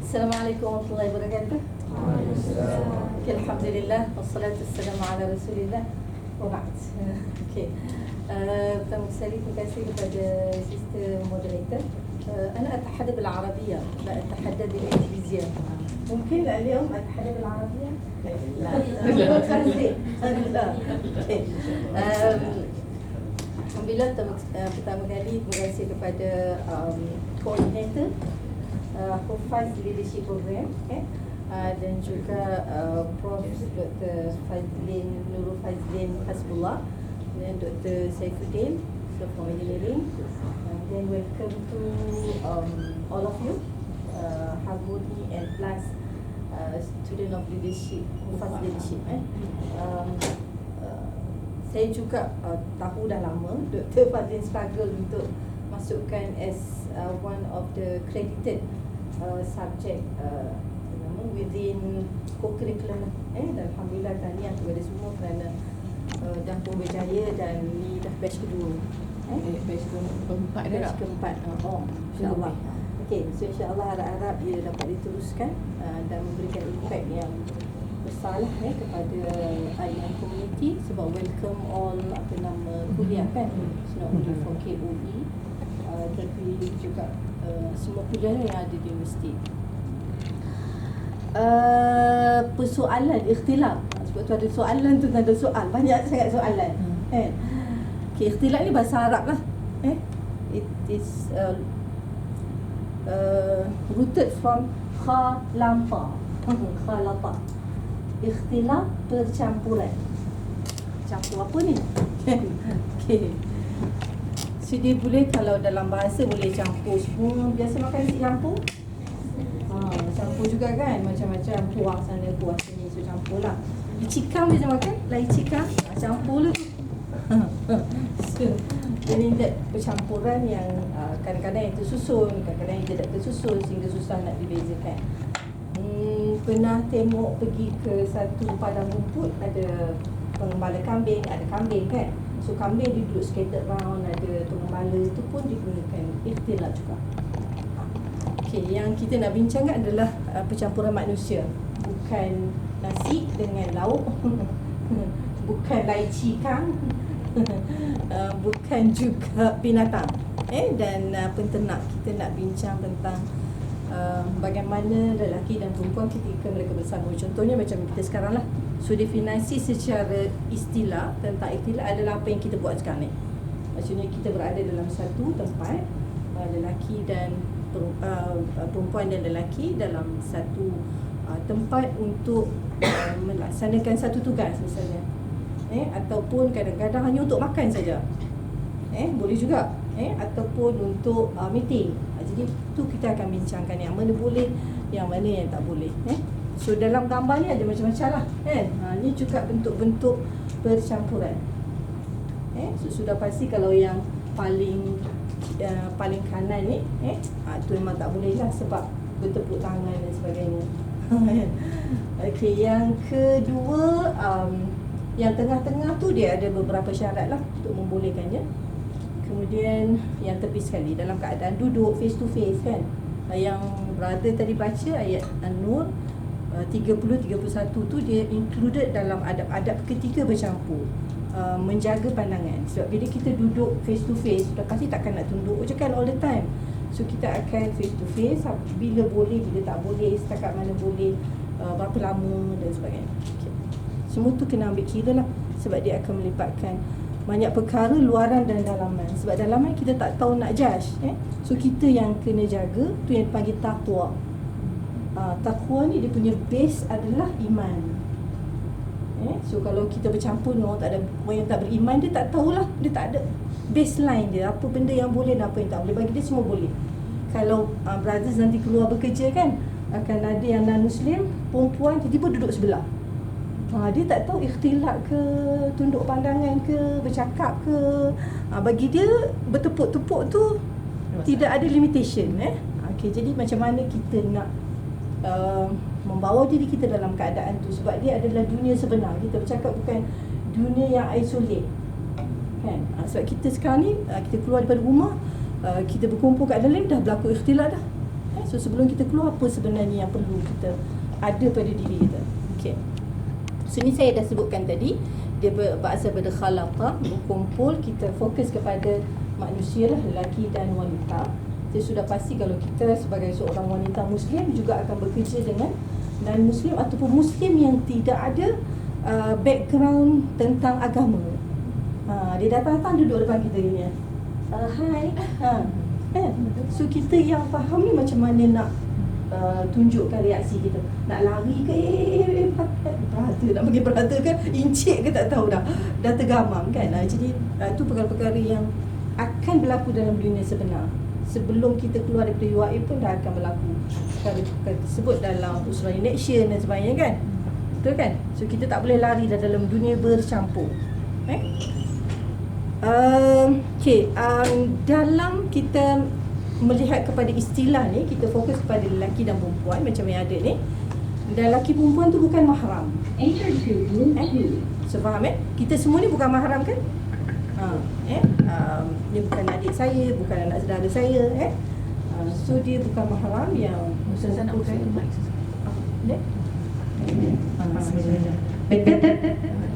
Assalamualaikum warahmatullahi wabarakatuh. Okay, alhamdulillah wassalatu wassalamu ala Rasulillah wa ba'd. Okey. Pertama sekali terima kasih kepada sister moderator. أنا أتحدث بالعربية لا أتحدث بالإنجليزية. ممكن اليوم أتحدث بالعربية؟ لا. Alhamdulillah pertama kali terima kasih kepada koordinator Hufaz Leadership Program dan juga Prof. Dr. Fazlin Nurul Fazlin Hasbullah dan Dr. Saifuddin from Engineering. Then welcome to all of you, Harmony and plus student of leadership, Hufaz Leadership. Saya juga tahu dah lama Dr. Fazlin struggle untuk masukkan as one of the credited subject within co-curriculum. Dan alhamdulillah tahniah kepada semua kerana dah pun berjaya dan ni dah batch kedua. Batch keempat dah. Batch keempat. InsyaAllah. Okey, so insyaAllah harap-harap ia dapat diteruskan dan memberikan impact yang besar lah kepada IM community, sebab welcome all kuliah kan. It's not only for KOE tapi juga semua kuliah yang ada di universiti. Persoalan ikhtilaf, sebab tu ada soalan tu ada soal, banyak sangat soalan kan. Okay, ikhtilaf ni bahasa Arab lah. It is rooted from khalata. Khalata. Ikhtilaf, percampuran. Campur apa ni? Okay. So dia boleh, kalau dalam bahasa boleh campur semua. Biasa makan nasi campur? Campur juga kan, macam-macam kuah sana, kuah sini. So campur lah. Icikam biasa makan? Lah icikam, campur lah tu. So jadi that percampuran yang kadang-kadang yang tersusun, kadang-kadang yang tidak tersusun sehingga susah nak dibezakan. Pernah tengok pergi ke satu padang rumput, ada pengembala kambing, ada kambing kan. So kambing dia duduk scattered round, ada pengembala, itu pun digunakan ikhtilaf juga. Okey, yang kita nak bincangkan adalah percampuran manusia. Bukan nasi dengan lauk, bukan laici kang, bukan juga binatang. Dan penternak. Kita nak bincang tentang bagaimana lelaki dan perempuan ketika mereka bersama. Contohnya macam kita sekarang lah. So definisi secara istilah tentang ikhtilaf adalah apa yang kita buat sekarang ni. Maksudnya kita berada dalam satu tempat, lelaki dan perempuan dan lelaki dalam satu tempat untuk melaksanakan satu tugas misalnya. Ataupun kadang-kadang hanya untuk makan saja. Boleh juga. Ataupun untuk meeting. Jadi tu kita akan bincangkan yang mana boleh, yang mana yang tak boleh. So dalam gambar ni ada macam-macam lah kan. Ni juga bentuk-bentuk percampuran. So sudah pasti kalau yang paling kanan ni tu memang tak boleh lah sebab bertepuk tangan dan sebagainya. Okey, yang kedua, yang tengah-tengah tu dia ada beberapa syarat lah untuk membolehkannya. Kemudian yang tepi sekali dalam keadaan duduk face to face kan. Yang brother tadi baca ayat An-Nur 30-31 tu dia included dalam adab-adab ketika bercampur. Menjaga pandangan. Sebab bila kita duduk face to face, sudah pasti takkan nak tunduk je kan all the time. So kita akan face to face, bila boleh, bila tak boleh, setakat mana boleh, berapa lama dan sebagainya. Okay. Semua tu kena ambil kira lah, sebab dia akan melibatkan banyak perkara luaran dan dalaman. Sebab dalaman kita tak tahu nak judge. So kita yang kena jaga, tu yang dipanggil taqwa. Taqwa ni dia punya base adalah iman. So kalau kita bercampur dengan orang tak ada, orang yang tak beriman, dia tak tahulah, dia tak ada baseline dia, apa benda yang boleh dan apa yang tak boleh. Bagi dia semua boleh. Kalau brothers nanti keluar bekerja kan, akan ada yang non-Muslim, perempuan tiba-tiba duduk sebelah. Dia tak tahu ikhtilaf ke, tunduk pandangan ke, bercakap ke. Bagi dia bertepuk-tepuk tu tidak ada limitation. Okay, jadi macam mana kita nak membawa diri kita dalam keadaan tu, sebab dia adalah dunia sebenar. Kita bercakap bukan dunia yang isolate kan. Sebab kita sekarang ni kita keluar daripada rumah, kita berkumpul kat dalam dah berlaku ikhtilaf dah. So sebelum kita keluar, apa sebenarnya yang perlu kita ada pada diri kita. Okey. So ni saya dah sebutkan tadi, dia berasal pada khalaqah, berkumpul. Kita fokus kepada manusia lah, lelaki dan wanita. Saya sudah pasti kalau kita sebagai seorang wanita Muslim juga akan bekerja dengan non-Muslim ataupun Muslim yang tidak ada background tentang agama. Dia datang-datang duduk depan kita ni. Hai. So kita yang faham ni macam mana nak tunjukkan reaksi kita. Nak lari ke berata, nak pergi berata ke incik ke tak tahu dah tergamam kan. Jadi itu perkara-perkara yang akan berlaku dalam dunia sebenar. Sebelum kita keluar daripada UAE pun dah akan berlaku perkara tersebut dalam usulan election dan sebagainya kan. Betul kan? So kita tak boleh lari dah dalam dunia bercampur. Dalam kita melihat kepada istilah ni, kita fokus kepada lelaki dan perempuan macam yang ada ni. Dan lelaki perempuan tu bukan mahram. So faham kita semua ni bukan mahram kan? Dia bukan adik saya, bukan anak saudara saya. So dia bukan mahram yang Ustazah nak pakai mic. Betul.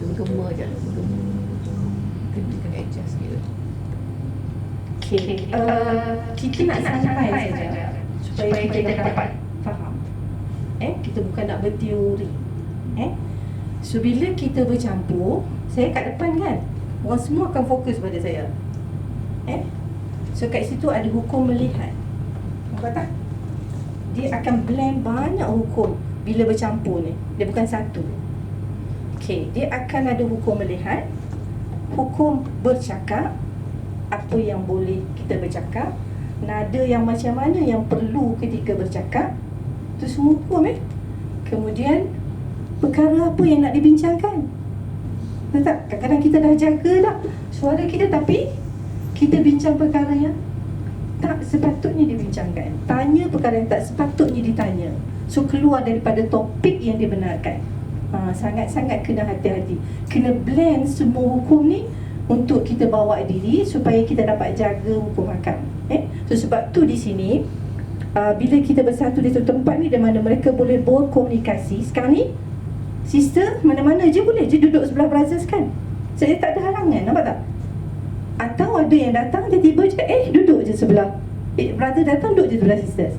Bergema je. Kena adjust gitu. Kita nak santai saja supaya kita dapat faham. Kita bukan nak berteori. So bila kita bercampur, saya kat depan kan, orang semua akan fokus pada saya. So kat situ ada hukum melihat. Nampak tak? Dia akan blend banyak hukum bila bercampur ni. Dia bukan satu. Dia akan ada hukum melihat, hukum bercakap, apa yang boleh kita bercakap, nada yang macam mana yang perlu ketika bercakap. Itu semua hukum Kemudian perkara apa yang nak dibincangkan. Betul tak? Kadang-kadang kita dah jaga dah suara kita, tapi kita bincang perkara yang tak sepatutnya dibincangkan, tanya perkara yang tak sepatutnya ditanya. So keluar daripada topik yang dibenarkan. Sangat-sangat kena hati-hati. Kena blend semua hukum ni untuk kita bawa diri supaya kita dapat jaga hukum hakam. So sebab tu di sini bila kita bersatu di satu tempat ni, di mana mereka boleh berkomunikasi. Sekarang ni sister mana-mana je boleh je duduk sebelah brothers kan. Saya tak ada halangan, nampak tak? Atau ada yang datang tiba-tiba je duduk je sebelah brother, datang duduk je sebelah sisters.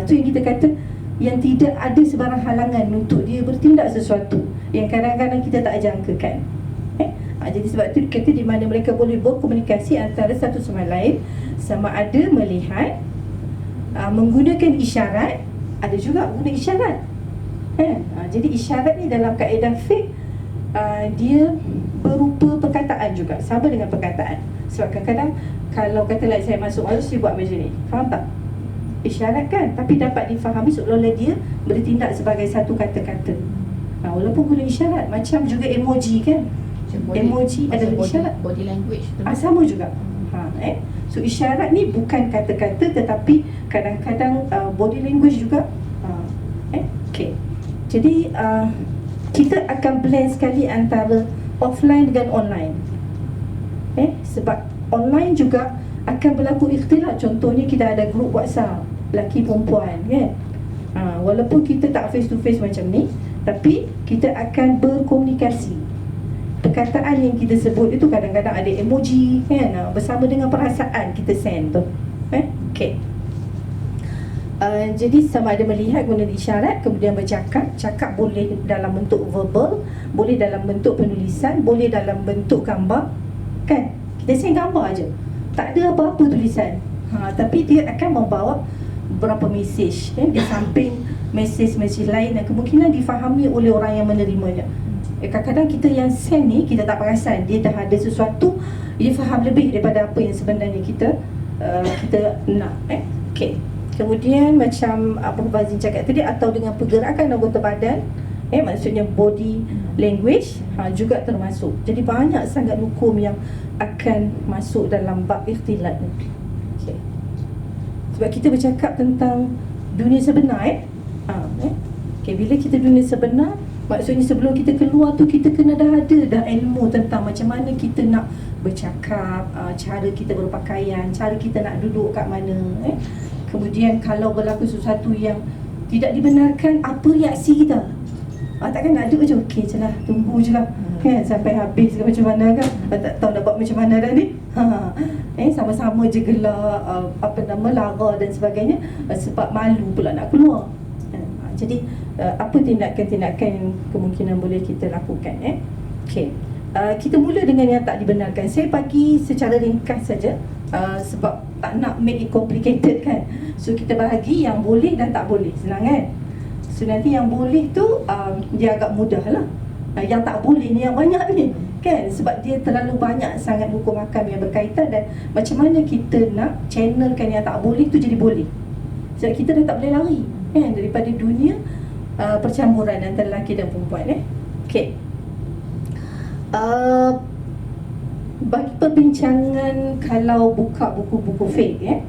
Tu yang kita kata yang tidak ada sebarang halangan untuk dia bertindak sesuatu yang kadang-kadang kita tak jangkakan. Jadi sebab tu kata di mana mereka boleh berkomunikasi antara satu sama lain, sama ada melihat, menggunakan isyarat, ada juga guna isyarat. Jadi isyarat ni dalam kaedah fiqh dia berupa perkataan juga, sama dengan perkataan. Sebab kadang-kadang kalau katalah saya masuk saya buat macam ni, faham tak? Isyarat kan, tapi dapat difahami seolah-olah dia bertindak sebagai satu kata-kata. Walaupun guna isyarat, macam juga emoji kan. Emoji adalah isyarat. Body language sama juga. So isyarat ni bukan kata-kata, tetapi kadang-kadang body language juga. Jadi kita akan blend sekali antara offline dengan online. Sebab online juga akan berlaku ikhtilat. Contohnya kita ada grup WhatsApp lelaki perempuan kan. Walaupun kita tak face to face macam ni, tapi kita akan berkomunikasi. Perkataan yang kita sebut itu kadang-kadang ada emoji kan, bersama dengan perasaan kita send tu. Jadi sama ada melihat guna isyarat, kemudian bercakap. Cakap boleh dalam bentuk verbal, boleh dalam bentuk penulisan, boleh dalam bentuk gambar kan. Kita send gambar aja, tak ada apa-apa tulisan. Tapi dia akan membawa beberapa mesej di samping mesej-mesej lain yang kemungkinan difahami oleh orang yang menerimanya. Kadang-kadang kita yang send ni kita tak perasan dia dah ada sesuatu, dia faham lebih daripada apa yang sebenarnya kita nak. Kemudian macam apa Fazin cakap tadi, atau dengan pergerakan anggota badan, maksudnya body language juga termasuk. Jadi banyak sangat hukum yang akan masuk dalam bab ikhtilat ni. Sebab kita bercakap tentang dunia sebenar bila kita dunia sebenar, maksudnya sebelum kita keluar tu kita kena dah ada dah ilmu tentang macam mana kita nak bercakap, cara kita berpakaian, cara kita nak duduk kat mana. Kemudian kalau berlaku sesuatu yang tidak dibenarkan, apa reaksi kita? Takkan nak duduk macam okey je lah, tunggu je lah kan sampai habis ke macam mana kan. Tak tahu nak buat macam mana dah ni. Sama-sama je gelak, lara dan sebagainya, sebab malu pula nak keluar. Jadi apa tindakan-tindakan yang kemungkinan boleh kita lakukan? Okey. Kita mula dengan yang tak dibenarkan. Saya bagi secara ringkas saja, sebab tak nak make it complicated kan. So kita bahagi yang boleh dan tak boleh. Senang kan? So nanti yang boleh tu dia agak mudah lah. Yang tak boleh ni yang banyak ni kan, sebab dia terlalu banyak sangat hukum hakam yang berkaitan. Dan macam mana kita nak channelkan yang tak boleh tu jadi boleh, sebab kita dah tak boleh lari kan daripada dunia percamburan antara lelaki dan perempuan. Okey. Bagi perbincangan, kalau buka buku-buku fiqh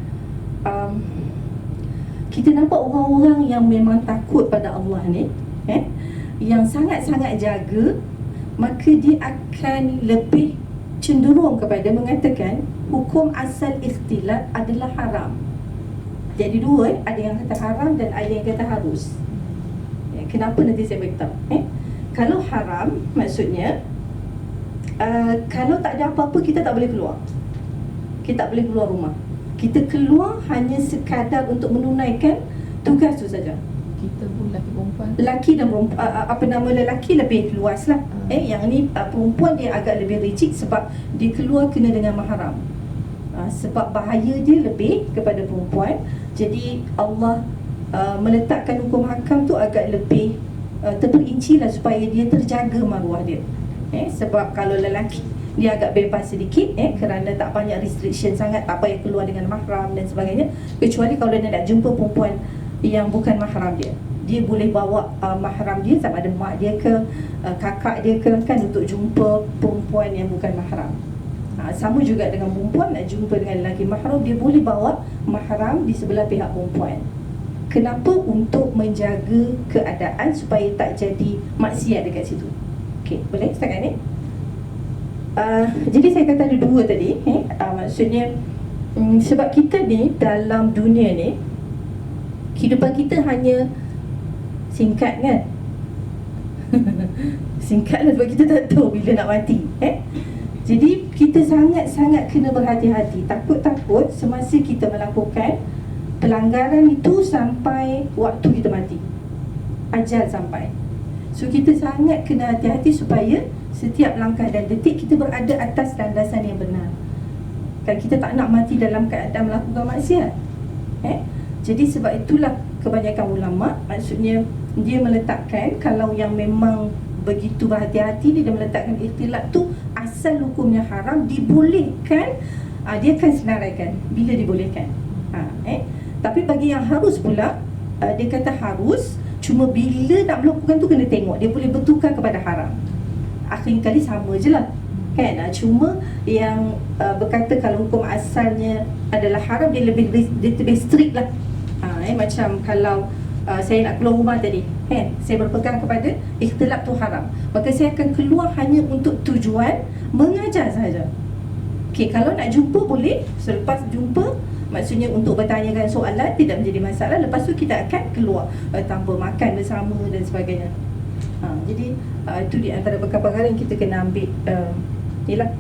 kita nampak orang-orang yang memang takut pada Allah ni, yang sangat-sangat jaga, maka dia akan lebih cenderung kepada mengatakan hukum asal ikhtilat adalah haram. Jadi dua, ada yang kata haram dan ada yang kata harus. Kenapa nanti saya beritahu. Kalau haram, maksudnya kalau tak ada apa-apa, kita tak boleh keluar. Kita tak boleh keluar rumah. Kita keluar hanya sekadar untuk menunaikan tugas tu saja. Kita pun lelaki perempuan. Lelaki dan perempuan, lelaki lebih luas lah. Yang ni perempuan dia agak lebih rigid sebab dia keluar kena dengan mahram. Sebab bahaya dia lebih kepada perempuan. Jadi Allah meletakkan hukum hakam tu agak lebih terperinci lah, supaya dia terjaga maruah dia. Sebab kalau lelaki dia agak bebas sedikit, kerana tak banyak restriction sangat, tak payah keluar dengan mahram dan sebagainya. Kecuali kalau dia nak jumpa perempuan yang bukan mahram dia, dia boleh bawa mahram dia, sama ada mak dia ke kakak dia ke, kan, untuk jumpa perempuan yang bukan mahram. Sama juga dengan perempuan nak jumpa dengan lelaki mahram, dia boleh bawa mahram di sebelah pihak perempuan. Kenapa? Untuk menjaga keadaan supaya tak jadi maksiat dekat situ. Okey, boleh setakat ni? Jadi saya kata ada dua tadi, maksudnya sebab kita ni dalam dunia ni, kehidupan kita hanya singkat kan. Singkat lah sebab kita tak tahu bila nak mati. Jadi kita sangat-sangat kena berhati-hati. Takut-takut semasa kita melakukan pelanggaran itu sampai waktu kita mati, ajal sampai. So kita sangat kena hati-hati supaya setiap langkah dan detik kita berada atas landasan yang benar. Kan kita tak nak mati dalam keadaan melakukan maksiat. Jadi sebab itulah kebanyakan ulama, maksudnya dia meletakkan, kalau yang memang begitu berhati-hati, dia meletakkan ikhtilat tu asal hukumnya haram, dibolehkan, dia akan senaraikan bila dibolehkan. Tapi bagi yang harus pula, dia kata harus, cuma bila nak melakukan tu kena tengok, dia boleh bertukar kepada haram. Akhir kali sama je lah kan. Cuma yang berkata kalau hukum asalnya adalah haram, dia lebih strict lah. Macam kalau saya nak keluar rumah tadi kan, saya berpegang kepada ikhtilaf tu haram, maka saya akan keluar hanya untuk tujuan mengajar sahaja. Okey, kalau nak jumpa boleh, selepas jumpa maksudnya untuk bertanyakan soalan tidak menjadi masalah. Lepas tu kita akan keluar tanpa makan bersama dan sebagainya. Jadi itu di antara perkara-perkara yang kita kena ambil. Inilah.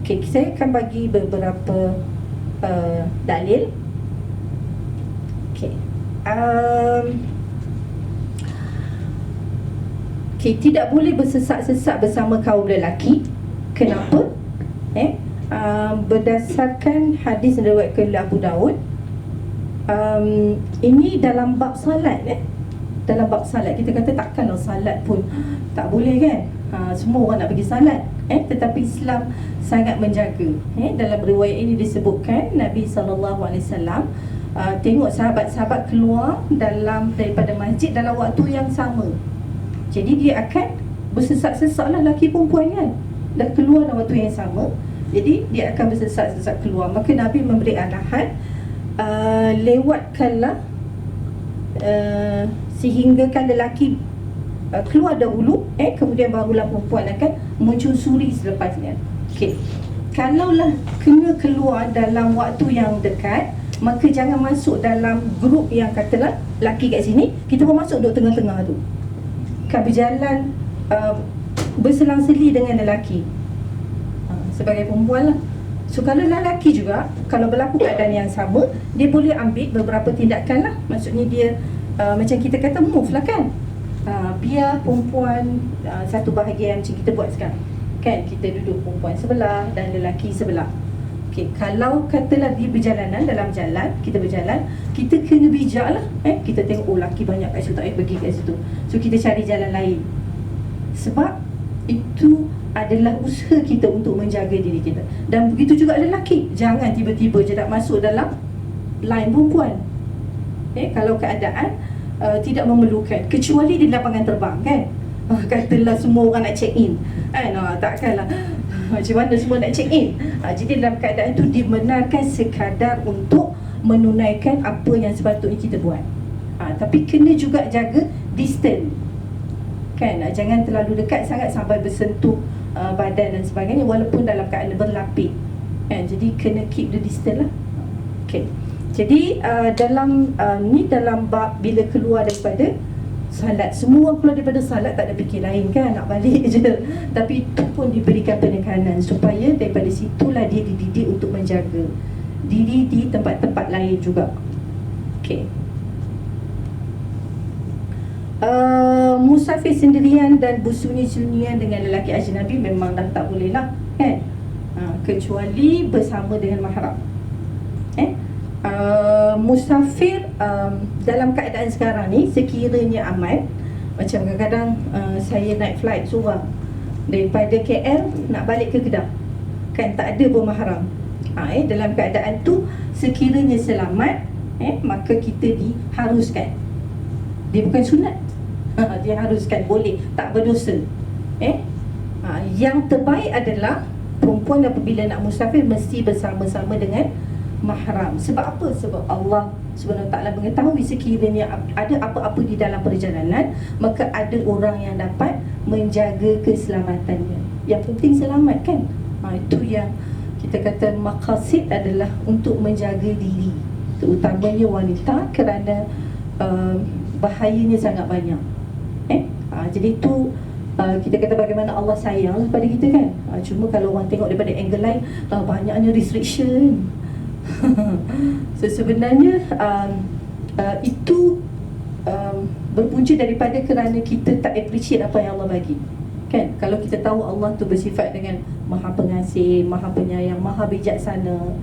Okey, saya akan bagi beberapa dalil. Okey. Okey, tidak boleh bersesak-sesak bersama kaum lelaki. Kenapa? Berdasarkan hadis yang diriwayatkan oleh Abu Daud. Ini dalam bab salat. Dalam bab salat kita kata takkanlah salat pun tak boleh kan. Semua orang nak pergi salat. Tetapi Islam sangat menjaga. Dalam riwayat ini disebutkan Nabi SAW tengok sahabat-sahabat keluar daripada masjid dalam waktu yang sama. Jadi dia akan bersesak-sesak lah, lelaki perempuan kan, dah keluar dalam waktu yang sama. Jadi dia akan bersesak-sesak keluar. Maka Nabi memberi arahan, lewatkanlah sehinggakan lelaki keluar dahulu, kemudian barulah perempuan akan menyusuri selepasnya. Okey, kalaulah kena keluar dalam waktu yang dekat, maka jangan masuk dalam grup yang katalah laki kat sini, kita pun masuk duduk tengah-tengah tu. Kan berjalan berselang-seli dengan lelaki. Sebagai perempuan lah. So kalau lelaki juga, kalau berlaku keadaan yang sama, dia boleh ambil beberapa tindakan lah. Maksudnya dia macam kita kata move lah kan. Biar perempuan satu bahagian macam kita buat sekarang kan, kita duduk perempuan sebelah dan lelaki sebelah. Okay, kalau katalah di perjalanan, dalam jalan, kita berjalan, kita kena bijak lah. Kita tengok, oh lelaki banyak kat situ, tak payah pergi kat situ. So kita cari jalan lain. Sebab itu adalah usaha kita untuk menjaga diri kita. Dan begitu juga lelaki, jangan tiba-tiba je nak masuk dalam line perempuan. Kalau keadaan tidak memerlukan, kecuali di lapangan terbang kan. Katalah semua orang nak check in takkanlah macam mana semua nak check in. Jadi dalam keadaan itu dibenarkan sekadar untuk menunaikan apa yang sepatutnya kita buat. Tapi kena juga jaga distance kan, jangan terlalu dekat sangat sampai bersentuh badan dan sebagainya, walaupun dalam keadaan berlapik kan. Jadi kena keep the distance lah. Okay. Jadi dalam bab bila keluar daripada salat, semua keluar daripada salat tak ada fikir lain kan, nak balik je. Tapi itu pun diberikan penekanan supaya daripada situlah dia dididik untuk menjaga diri di tempat-tempat lain juga. Okay. Musafir sendirian dan bersunyi-sunyian dengan lelaki ajnabi memang dah tak boleh lah kan, kecuali bersama dengan mahram. Musafir dalam keadaan sekarang ni sekiranya aman, macam kadang-kadang saya naik flight seorang daripada KL nak balik ke Kedah kan, tak ada pun mahram. Dalam keadaan tu sekiranya selamat, maka kita diharuskan, dia bukan sunat, diharuskan, boleh, tak berdosa. Yang terbaik adalah perempuan apabila nak musafir mesti bersama-sama dengan mahram. Sebab apa? Sebab Allah SWT mengetahui sekiranya ada apa-apa di dalam perjalanan, maka ada orang yang dapat menjaga keselamatannya. Yang penting selamat kan. Itu yang kita kata maqasid adalah untuk menjaga diri, terutamanya wanita, kerana bahayanya sangat banyak. Jadi itu kita kata bagaimana Allah sayang pada kita kan. Cuma kalau orang tengok daripada angle lain, banyaknya restriction. So sebenarnya itu berpunca daripada kerana kita tak appreciate apa yang Allah bagi kan. Kalau kita tahu Allah tu bersifat dengan Maha Pengasih, Maha Penyayang, Maha Bijaksana,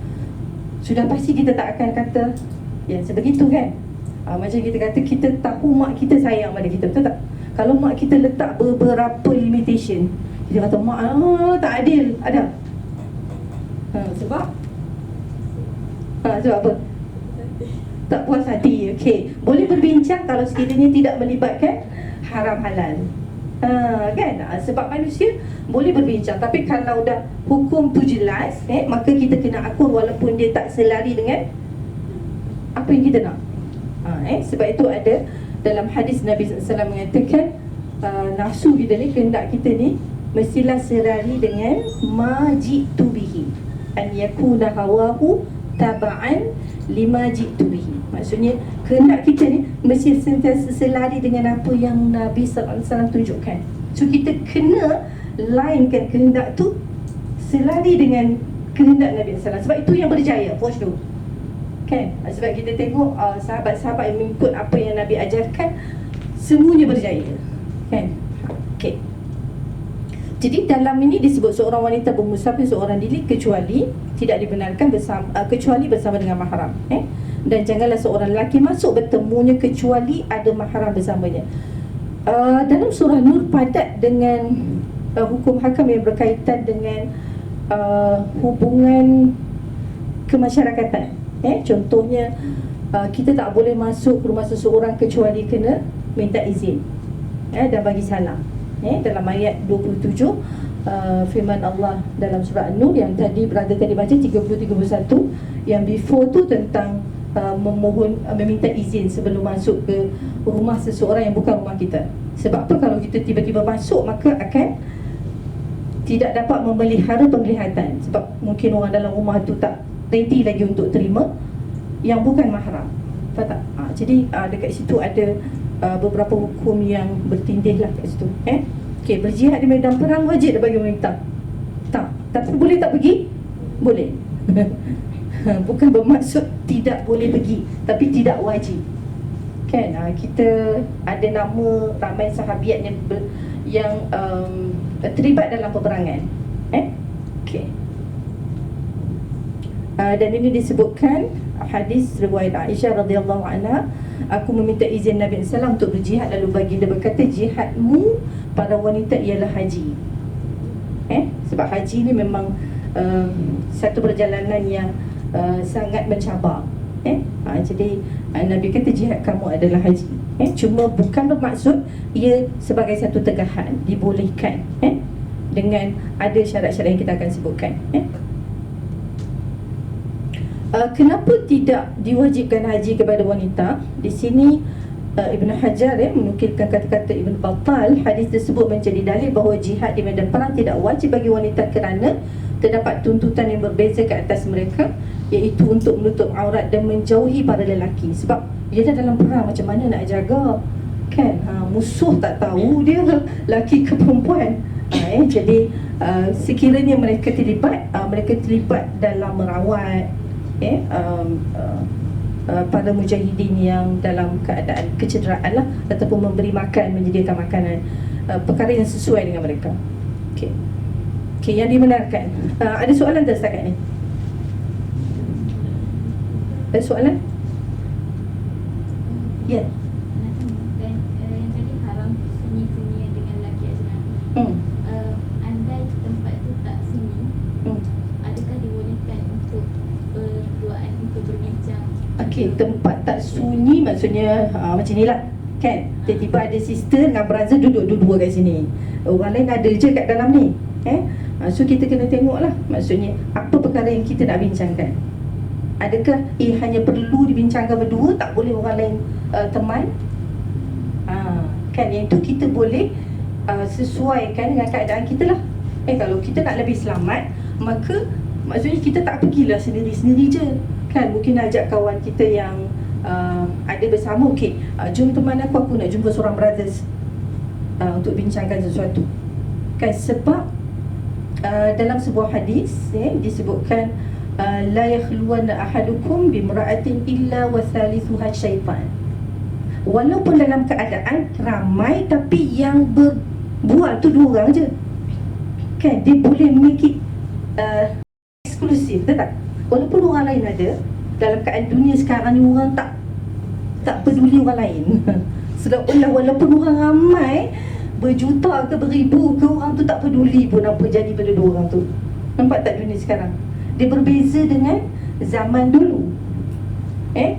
sudah pasti kita tak akan kata ya sebegitu kan. Macam kita kata kita tahu mak kita sayang pada kita, betul tak? Kalau mak kita letak beberapa limitation, kita kata mak tak adil, ada sebab sebab apa? Tak puas hati. Okey, boleh berbincang kalau sekiranya tidak melibatkan haram halal. Kan? Sebab manusia boleh berbincang, tapi kalau dah hukum tu jelas, maka kita kena akur walaupun dia tak selari dengan apa yang kita nak. Sebab itu ada dalam hadis Nabi SAW mengatakan nafsu kita ni, kehendak kita ni mestilah selari dengan ma jitu bihi, an yakuna hawahu taba'an lima jitu bihi. Maksudnya kehendak kita ni mesti sentiasa selari dengan apa yang Nabi SAW tunjukkan. So kita kena lainkan kehendak tu selari dengan kehendak Nabi SAW. Sebab itu yang berjaya, for sure kan. Sebab kita tengok sahabat-sahabat yang mengikut apa yang Nabi ajarkan, semuanya berjaya kan. Okay. Jadi dalam ini disebut seorang wanita bermusafir seorang diri kecuali tidak dibenarkan kecuali bersama dengan mahram. Dan janganlah seorang lelaki masuk bertemunya kecuali ada mahram bersamanya. Dalam surah Nur padat dengan hukum hakam yang berkaitan dengan hubungan kemasyarakatan. Contohnya kita tak boleh masuk ke rumah seseorang kecuali kena minta izin dan bagi salam. Dalam ayat 27 firman Allah dalam surah An-Nur yang tadi brother tadi baca 30-31, yang before tu tentang meminta izin sebelum masuk ke rumah seseorang yang bukan rumah kita. Sebab apa? Kalau kita tiba-tiba masuk, maka akan tidak dapat memelihara penglihatan. Sebab mungkin orang dalam rumah tu tak ready lagi untuk terima yang bukan mahram. Faham tak? Jadi dekat situ ada beberapa hukum yang bertindih lah kat situ. Okey, berjihad di medan perang wajib dah bagi wanita? Tak. Tapi boleh tak pergi? Boleh. Bukan bermaksud tidak boleh pergi, tapi tidak wajib. Kan? Kita ada nama ramai sahabiat yang terlibat dalam peperangan. Okey. Dan ini disebutkan hadis riwayat Aisyah radhiyallahu anha, aku meminta izin Nabi SAW untuk berjihad, lalu baginda berkata, jihadmu pada wanita ialah haji. Sebab haji ni memang satu perjalanan yang sangat mencabar. Jadi Nabi kata jihad kamu adalah haji. Cuma bukan bermaksud ia sebagai satu tegahan, dibolehkan dengan ada syarat-syarat yang kita akan sebutkan. Kenapa tidak diwajibkan haji kepada wanita? Di sini Ibn Hajar menukilkan kata-kata Ibn Battal. Hadis tersebut menjadi dalil bahawa jihad di medan perang tidak wajib bagi wanita kerana terdapat tuntutan yang berbeza ke atas mereka, iaitu untuk menutup aurat dan menjauhi para lelaki. Sebab dia dah dalam perang, macam mana nak jaga? Kan? Musuh tak tahu dia lelaki ke perempuan. Jadi sekiranya mereka terlibat dalam merawat pada mujahidin yang dalam keadaan kecederaan lah, ataupun memberi makan, menyediakan makanan, perkara yang sesuai dengan mereka. Okey, yang dibenarkan. Ada soalan tak setakat ni? Ada soalan? Ya. Dan yang tadi haram sunyi-sunyi dengan lelaki ajnabi. Andai tempat tu tak sunyi, adakah dibolehkan untuk berduaan, untuk berbincang? Okey, tempat tak sunyi maksudnya macam ni lah, kan? Tiba-tiba ada sister dengan brother duduk dua-dua kat sini, orang lain ada je kat dalam ni. So kita kena tengok lah, maksudnya apa perkara yang kita nak bincangkan. Adakah hanya perlu dibincangkan berdua, tak boleh orang lain teman? Kan, yang itu kita boleh sesuaikan dengan keadaan kita lah. Kalau kita nak lebih selamat, maka maksudnya kita tak pergilah sendiri-sendiri je. Kan, mungkin ajak kawan kita yang ada bersama. Okey, jom teman aku nak jumpa seorang brothers untuk bincangkan sesuatu. Kan, sebab dalam sebuah hadis disebutkan la yakhluwanna ahadukum bimra'atin illa wa thalithuha syaitan. Walaupun dalam keadaan ramai, tapi yang berbual tu dua orang je. Kan, dia boleh memiliki eksklusif, betul tak? Walaupun orang lain ada, dalam keadaan dunia sekarang ni orang tak peduli orang lain. Seolah-olah walaupun orang ramai, berjuta ke beribu ke, orang tu tak peduli pun apa jadi pada dua orang tu. Nampak tak dunia sekarang? Dia berbeza dengan zaman dulu.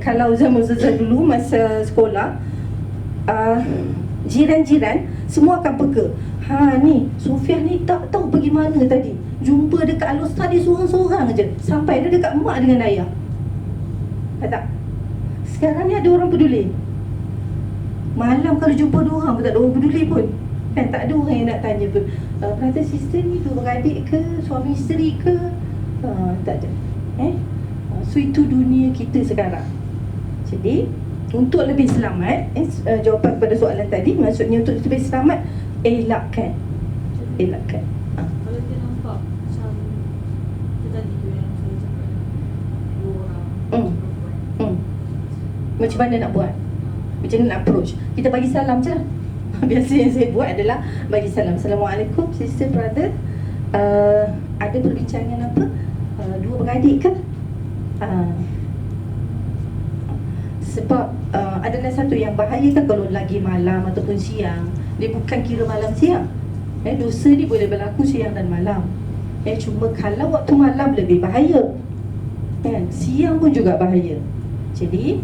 Kalau zaman Ustazah dulu masa sekolah, jiran-jiran semua akan peka. Ni Sofia ni tak tahu pergi mana tadi, jumpa dekat Al-Ustaz dia seorang-seorang je, sampai dia dekat mak dengan ayah. Tak? Sekarang ni ada orang peduli. Malam kalau jumpa dua orang pun tak ada orang peduli pun. Kan, tak ada orang yang nak tanya pun, brother sister ni dua beradik ke, suami isteri ke? Tak ada. So itu dunia kita sekarang. Jadi untuk lebih selamat, jawapan kepada soalan tadi, maksudnya untuk lebih selamat, elakkan. Kalau dia nampak macam kita tadi tu yang saya cakap, dua orang perempuan. Macam mana nak buat? Macam mana nak approach? Kita bagi salam je lah. Biasa yang saya buat adalah bagi salam. Assalamualaikum sister, brother, ada perbincangan apa? Dua beradik ke? Sebab adalah satu yang bahaya kan kalau lagi malam ataupun siang. Dia bukan kira malam siang. Dosa ni boleh berlaku siang dan malam. Cuma kalau waktu malam lebih bahaya, kan? Siang pun juga bahaya. Jadi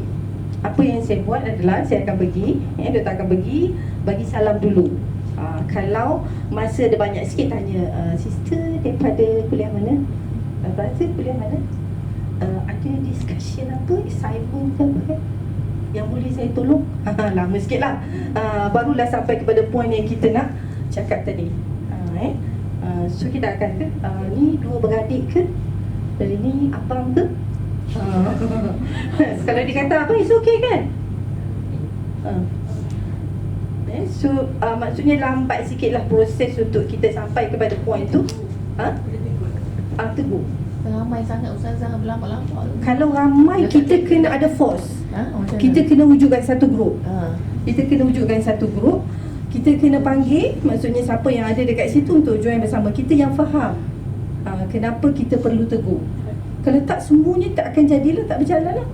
apa yang saya buat adalah saya akan pergi, doktor akan pergi, bagi salam dulu. Kalau masa ada banyak sikit, tanya, sister daripada kuliah mana? Brother kuliah mana? Ada discussion apa, assignment ke apa kan, yang boleh saya tolong? Lama sikit lah, barulah sampai kepada poin yang kita nak cakap tadi. So kita akan ni dua beradik ke? Dari ni abang ke? Kalau dia kata apa, it's okay kan? So maksudnya lambat sikit lah proses untuk kita sampai kepada point tu. Tegur. Ramai sangat ustazah berlambat-lambat tu. Kalau ramai kita kena ada force. Kita kena wujudkan satu grup. Kita kena wujudkan satu grup. Kita kena panggil, maksudnya siapa yang ada dekat situ untuk join bersama kita yang faham kenapa kita perlu tegur. Kalau tak, semuanya tak akan jadilah, tak berjalan lah.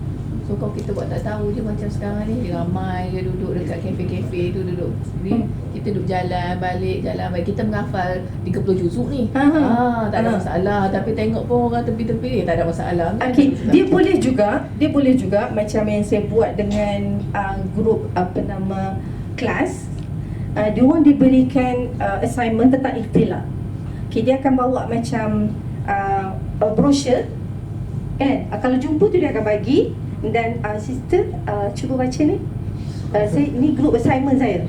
So kalau kita buat tak tahu je macam sekarang ni, ramai je duduk dekat kafe-kafe tu duduk. Kita duduk jalan balik. Kita menghafal 30 juzuk ni. Tak ada masalah. Tapi tengok pun orang tepi-tepi tak ada masalah. Okay, dia boleh juga macam yang saya buat dengan grup kelas. Dia orang diberikan assignment tentang ikhtilaf. Okay, dia akan bawa macam brochure kan. Kalau jumpa tu dia akan bagi. Dan sister cuba baca ni. Saya ni group assignment saya.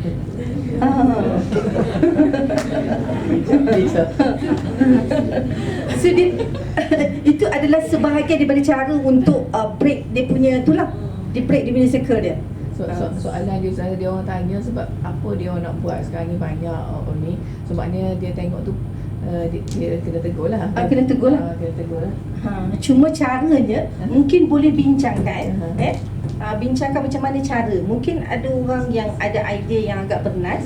So dia, itu adalah sebahagian daripada cara untuk break dia punya itulah. Dia break dia punya circle dia. Soalan dia orang tanya sebab apa dia orang nak buat sekarang ni banyak ni. Sebabnya dia tengok tu dia kena tegur lah. Kena tegur lah. Cuma caranya mungkin boleh bincangkan. Bincangkan macam mana cara. Mungkin ada orang yang ada idea yang agak bernas.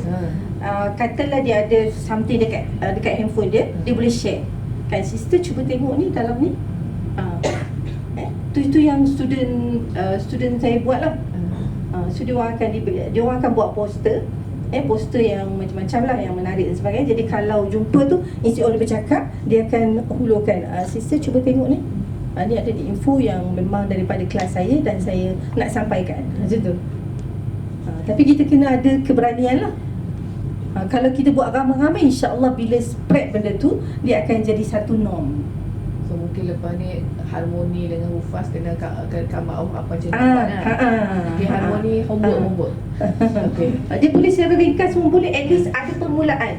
Katalah dia ada something dekat handphone dia, dia boleh share. Kan, sister cuba tengok ni dalam ni. Itu yang student saya buat lah. So dia orang akan buat poster. Poster yang macam-macam lah, yang menarik dan sebagainya. Jadi kalau jumpa tu, instead oleh bercakap, dia akan hulurkan, sister cuba tengok ni. Ni ada di info yang memang daripada kelas saya dan saya nak sampaikan. Macam tu. Tapi kita kena ada keberanian lah. Kalau kita buat ramai-ramai, insya-Allah bila spread benda tu, dia akan jadi satu norm. So mungkin lepas ni harmoni dengan hufaz kena come out apa macam tu kan. Okay, harmoni homework. Okay. Dia boleh secara ringkas pun boleh, at least ada permulaan.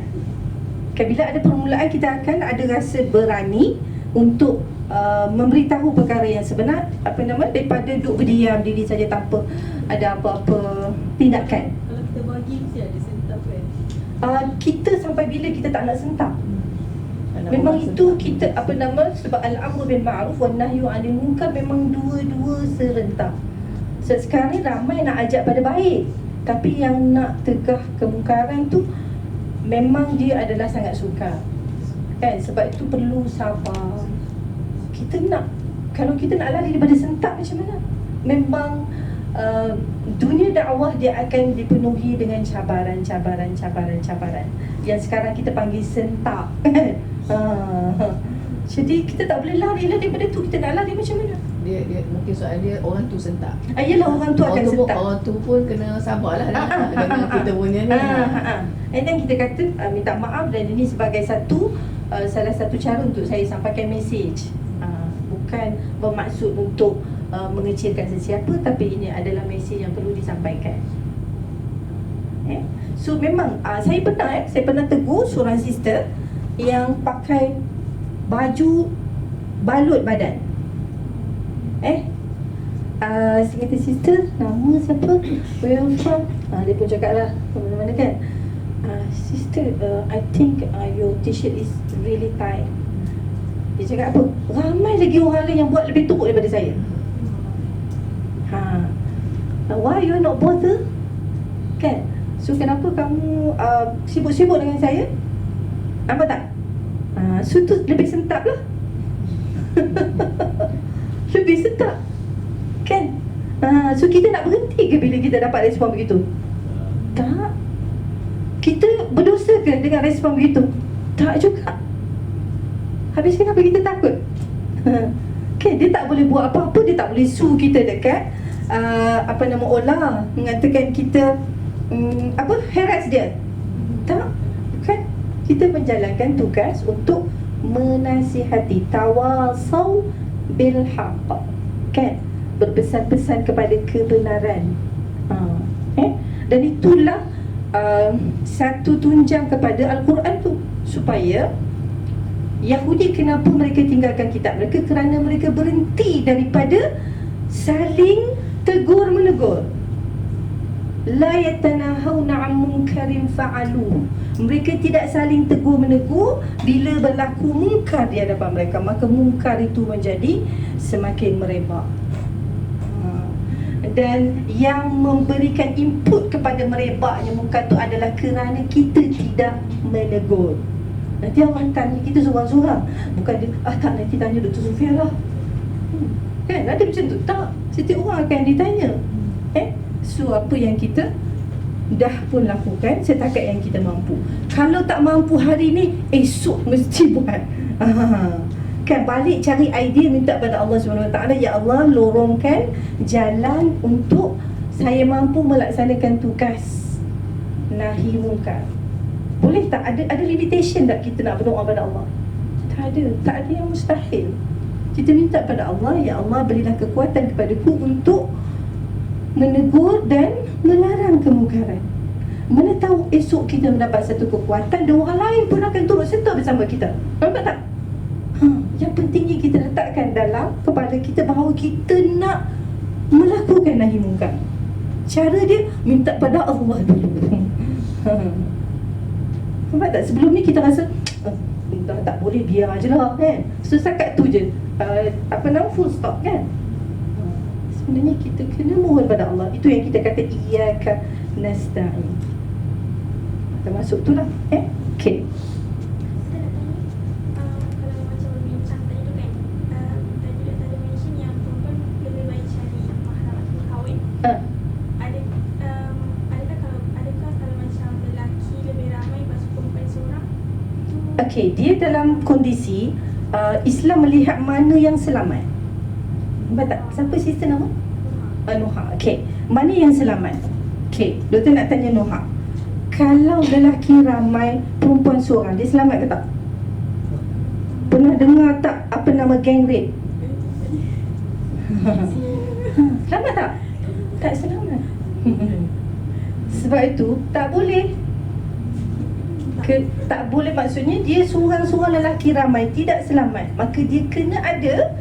Bila ada permulaan, kita akan ada rasa berani untuk memberitahu perkara yang sebenar, daripada duduk berdiam diri saja tanpa ada apa-apa tindakan. Kalau kita bagi mesti ada sentap kan. Kita sampai bila kita tak nak sentap? Memang itu kita sebab al-amru bil ma'ruf wan nahyu 'anil munkar memang dua-dua serentak. Sekarang ni ramai nak ajak pada baik, tapi yang nak tegah kemungkaran tu memang dia adalah sangat sukar. Kan, sebab itu perlu sabar. Kalau kita nak lari daripada sentak macam mana? Memang dunia dakwah dia akan dipenuhi dengan cabaran. Yang sekarang kita panggil sentak. Jadi kita tak boleh lari daripada tu. Kita nak lari macam mana? Dia mungkin soal dia orang tu sentak. Yelah, orang tu akan sentak. Orang tu pun kena sabarlah dengan kita punya ni. And then kita kata minta maaf, dan ini sebagai salah satu cara untuk saya sampaikan mesej. Bukan bermaksud untuk mengecilkan sesiapa, tapi ini adalah mesej yang perlu disampaikan. So memang saya pernah tegur seorang sister yang pakai baju balut badan. Saya kata, sister, nama siapa? Where you from? Dia pun cakap lah mana-mana kan. Sister, I think your t-shirt is really tight. Dia cakap apa? Ramai lagi orang lain yang buat lebih teruk daripada saya. Why you not bother? Kan? So kenapa kamu sibuk-sibuk dengan saya? Nampak tak? So tu lebih sentap lah. Lebih sentap. Kan? So kita nak berhenti ke bila kita dapat respon begitu? Tak. Kita berdosa ke dengan respon begitu? Tak juga. Habis kenapa kita takut? Okay, dia tak boleh buat apa-apa. Dia tak boleh sue kita dekat Ola, mengatakan kita harass dia. Tak. Kan? Kita menjalankan tugas untuk menasihati, tawasau bil haqq, kan, berpesan-pesan kepada kebenaran. Dan itulah satu tunjang kepada Al-Quran tu, supaya Yahudi kenapa mereka tinggalkan kitab mereka? Kerana mereka berhenti daripada saling tegur menegur. La yatanahawna 'an munkarin fa'alu. Mereka tidak saling tegur menegur. Bila berlaku mungkar di hadapan mereka, maka mungkar itu menjadi semakin merebak. Dan yang memberikan input kepada merebaknya mungkar itu adalah kerana kita tidak menegur. Nanti orang tanya kita seorang-seorang. Bukan dia, tak, nanti tanya Dr. Sufia lah. Kan ada macam tu? Tak, setiap orang akan ditanya. So apa yang kita dah pun lakukan setakat yang kita mampu. Kalau tak mampu hari ni, esok mesti buat. Kan balik cari idea, minta pada Allah SWT, ya Allah, lorongkan jalan untuk saya mampu melaksanakan tugas nahi mungkar. Boleh tak? Ada limitation tak kita nak berdoa pada Allah? Tak ada yang mustahil. Kita minta pada Allah, ya Allah, berilah kekuatan kepadaku untuk menegur dan melarang kemungkaran. Mana tahu esok kita mendapat satu kekuatan dan orang lain pun akan turut serta bersama kita. Nampak tak? Yang pentingnya kita letakkan dalam kepala kita bahawa kita nak melakukan nahi mungkar. Cara dia minta pada Allah dulu. Nampak tak? Sebelum ni kita rasa dah tak boleh, biar je lah kan. So setakat tu je, full stop kan. Sebenarnya kita kena mohon pada Allah. Itu yang kita kata iyyaka nasta'in. Termasuk tu lah. Okay. Saya nak tanya, kalau macam berbincang tadi tu kan, tadi Dr. ada mention yang perempuan lebih baik cari mahram atau kahwin. Adakah kalau macam lelaki lebih ramai lepas perempuan seorang tu? Okay, dia dalam kondisi Islam melihat mana yang selamat. Nampak tak? Siapa sister nama? Noha. Okay, mana yang selamat? Okay, doktor nak tanya Noha, kalau lelaki ramai, perempuan seorang, dia selamat ke tak? Pernah dengar tak apa nama gang rape? Selamat tak? Tak selamat. Sebab itu tak boleh. Tak boleh, maksudnya dia seorang-seorang lelaki ramai tidak selamat. Maka dia kena ada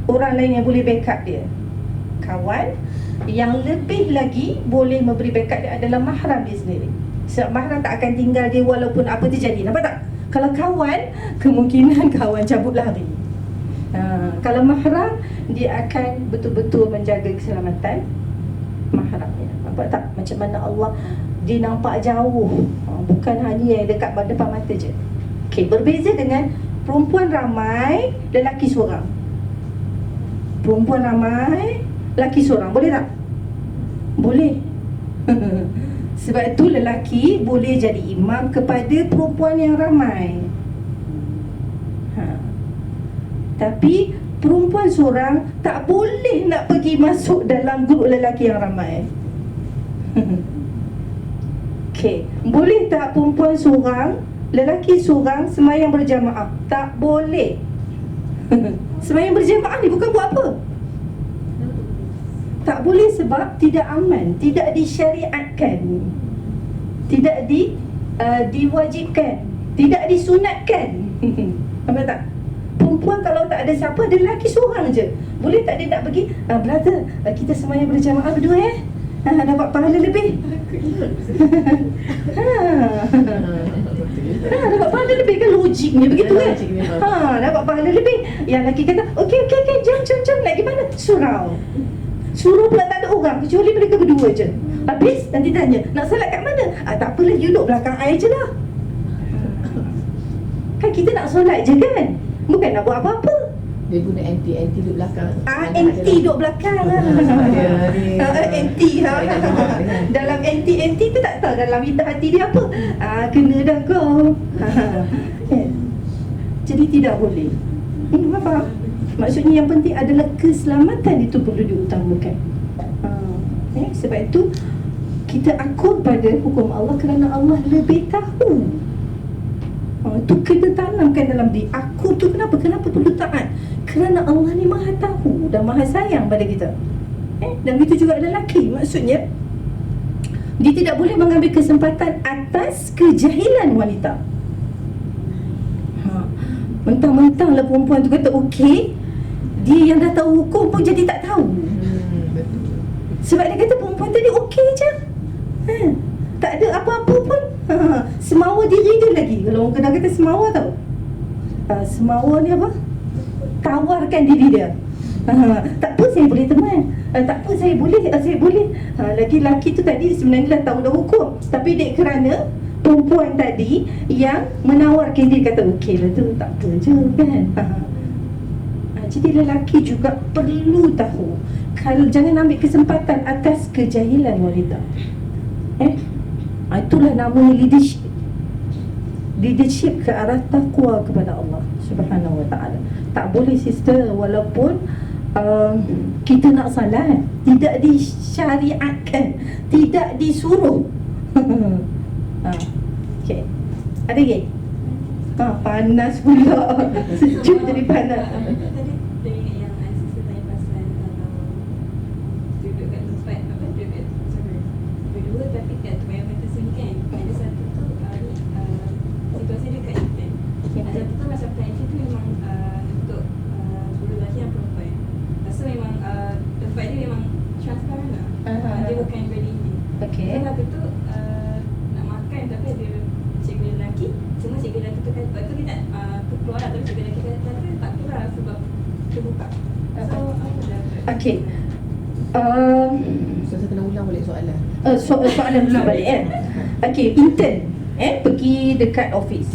orang lain yang boleh backup dia. Kawan yang lebih lagi boleh memberi backup dia adalah mahram dia sendiri. Sebab mahram tak akan tinggal dia walaupun apa terjadi. Nampak tak? Kalau kawan, kemungkinan kawan cabut lari. Kalau mahram, dia akan betul-betul menjaga keselamatan mahramnya. Nampak tak? Macam mana Allah, dia nampak jauh, bukan hanya yang dekat depan mata je. Okay, berbeza dengan perempuan ramai, lelaki seorang. Perempuan ramai, lelaki seorang. Boleh tak? Boleh. Sebab itu lelaki boleh jadi imam kepada perempuan yang ramai. Tapi perempuan seorang tak boleh nak pergi masuk dalam grup lelaki yang ramai. Okay, boleh tak perempuan seorang, lelaki seorang sembahyang berjamaah? Tak boleh. Sembahyang berjamaah ni bukan buat apa? Tak boleh sebab tidak aman, tidak disyariatkan, tidak diwajibkan, tidak disunatkan. Nampak tak? Perempuan kalau tak ada siapa, ada lelaki seorang je. Boleh tak dia nak pergi, brother, kita sembahyang berjamaah berdua dapat pahala lebih. Dapat pahala lebih kan, logiknya begitu kan. Dapat pahala lebih. Yang lelaki kata, okey, jom nak pergi mana? Surau pula tak ada orang kecuali mereka berdua je. Habis nanti tanya, nak salat kat mana? Tak apalah, you duduk belakang air je lah. Kan kita nak solat je kan, bukan nak buat apa-apa. Dia guna anti duduk belakang. Anti duduk belakang lah. Anti lah. Dalam anti tu tak tahu dalam hati dia apa. Kena dah kau. Jadi tidak boleh. Faham? Maksudnya yang penting adalah keselamatan itu perlu diutamakan. Sebab itu kita akur pada hukum Allah kerana Allah lebih tahu. Itu kita tanamkan dalam diri. Akur tu kenapa? Kenapa perlu taat? Kerana Allah ni maha tahu dan maha sayang pada kita. Dan begitu juga lelaki. Maksudnya dia tidak boleh mengambil kesempatan atas kejahilan wanita. Mentang-mentang lah perempuan tu kata okey, dia yang dah tahu hukum pun jadi tak tahu. Betul. Sebab dia kata perempuan tadi okey je, tak ada apa-apa pun. Semawa diri dia lagi. Kalau orang Kedah kata semawa tau, semawa ni apa? Tawarkan diri dia. Tak apa, saya boleh teman. Tak apa, saya boleh. Laki-laki tu tadi sebenarnya dah tahu dah hukum, tapi dek kerana perempuan tadi yang menawarkan diri, kata okey lah tu, tak apa je kan. Jadi lelaki juga perlu tahu, kalau jangan ambil kesempatan atas kejahilan wanita. Itulah namanya leadership. Leadership ke arah takwa kepada Allah Subhanahu Wa Taala. Tak boleh sister, walaupun kita nak salat, tidak disyariatkan, tidak disuruh. Okay. Ada lagi? Panas pula. Sejuk jadi panas. Tadi teringat yang Aziz tanya pasal duduk kat tempat apa, duduk berdua tapi kat tempat yang kata sini kan. Ada satu tu situasi dia kat intern. Ada satu tu macam pantry tu memang untuk guru lelaki dan perempuan. Lepas tu memang tempat dia memang transparent lah. Dia bukan very easy. Okay. So waktu tu nak makan tapi ada cikgu lelaki. Semua cikgu lelaki tu kata, waktu tu kita keluar lah, tapi cikgu lelaki kata tak keluar sebab terbuka. So apa dah? Okay. Saya kena ulang balik soalan. Soalan dulu balik Okay, intern pergi dekat office.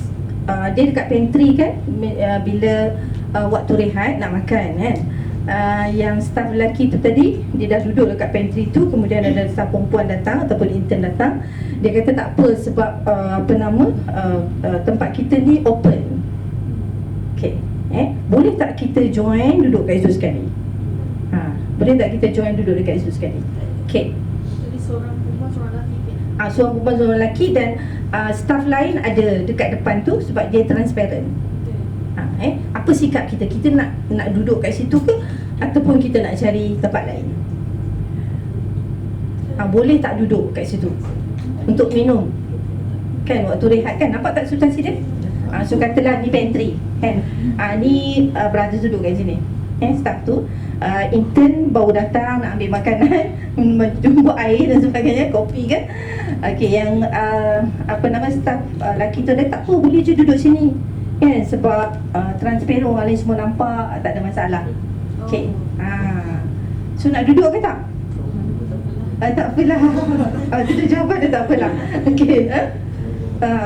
Dia dekat pantry kan, bila waktu rehat nak makan kan. Yang staff lelaki tu tadi, dia dah duduk dekat pantry tu, kemudian ada staff perempuan datang ataupun intern datang. Dia kata tak apa sebab tempat kita ni open. Okay, boleh tak kita join duduk kat situ sekali? Boleh tak kita join duduk dekat situ sekali? Okay. Jadi seorang perempuan, seorang lelaki kan? Seorang perempuan, seorang lelaki, dan staff lain ada dekat depan tu sebab dia transparent. Apa sikap kita? Kita nak duduk kat situ ke ataupun kita nak cari tempat lain? Boleh tak duduk kat situ untuk minum? Kan waktu rehat kan, nampak tak situasi dia? So katalah ni pantry kan, ni brother duduk kat sini, staff tu intern baru datang nak ambil makanan, jumpa air dan sebagainya, kopi kan. Okay, yang staff lelaki tu dia tak apa, boleh je duduk sini kan, sebab transparent, orang lain semua nampak, tak ada masalah. Okay. So nak duduk ke tak? Tak apalah. Kita jawab dia tak apalah. Okay.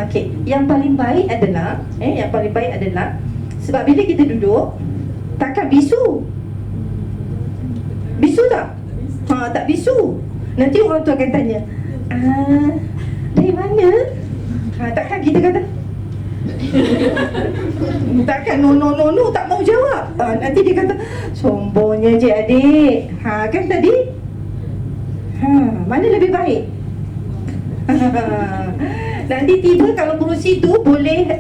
Okay. Yang paling baik adalah sebab bila kita duduk, takkan bisu. Bisu tak? Tak bisu. Nanti orang tu akan tanya, dari mana? Takkan kita kata takkan no, tak mau jawab. Nanti dia kata sombongnya je adik. Kan tadi? Mana lebih baik? Nanti tiba kalau kerusi tu boleh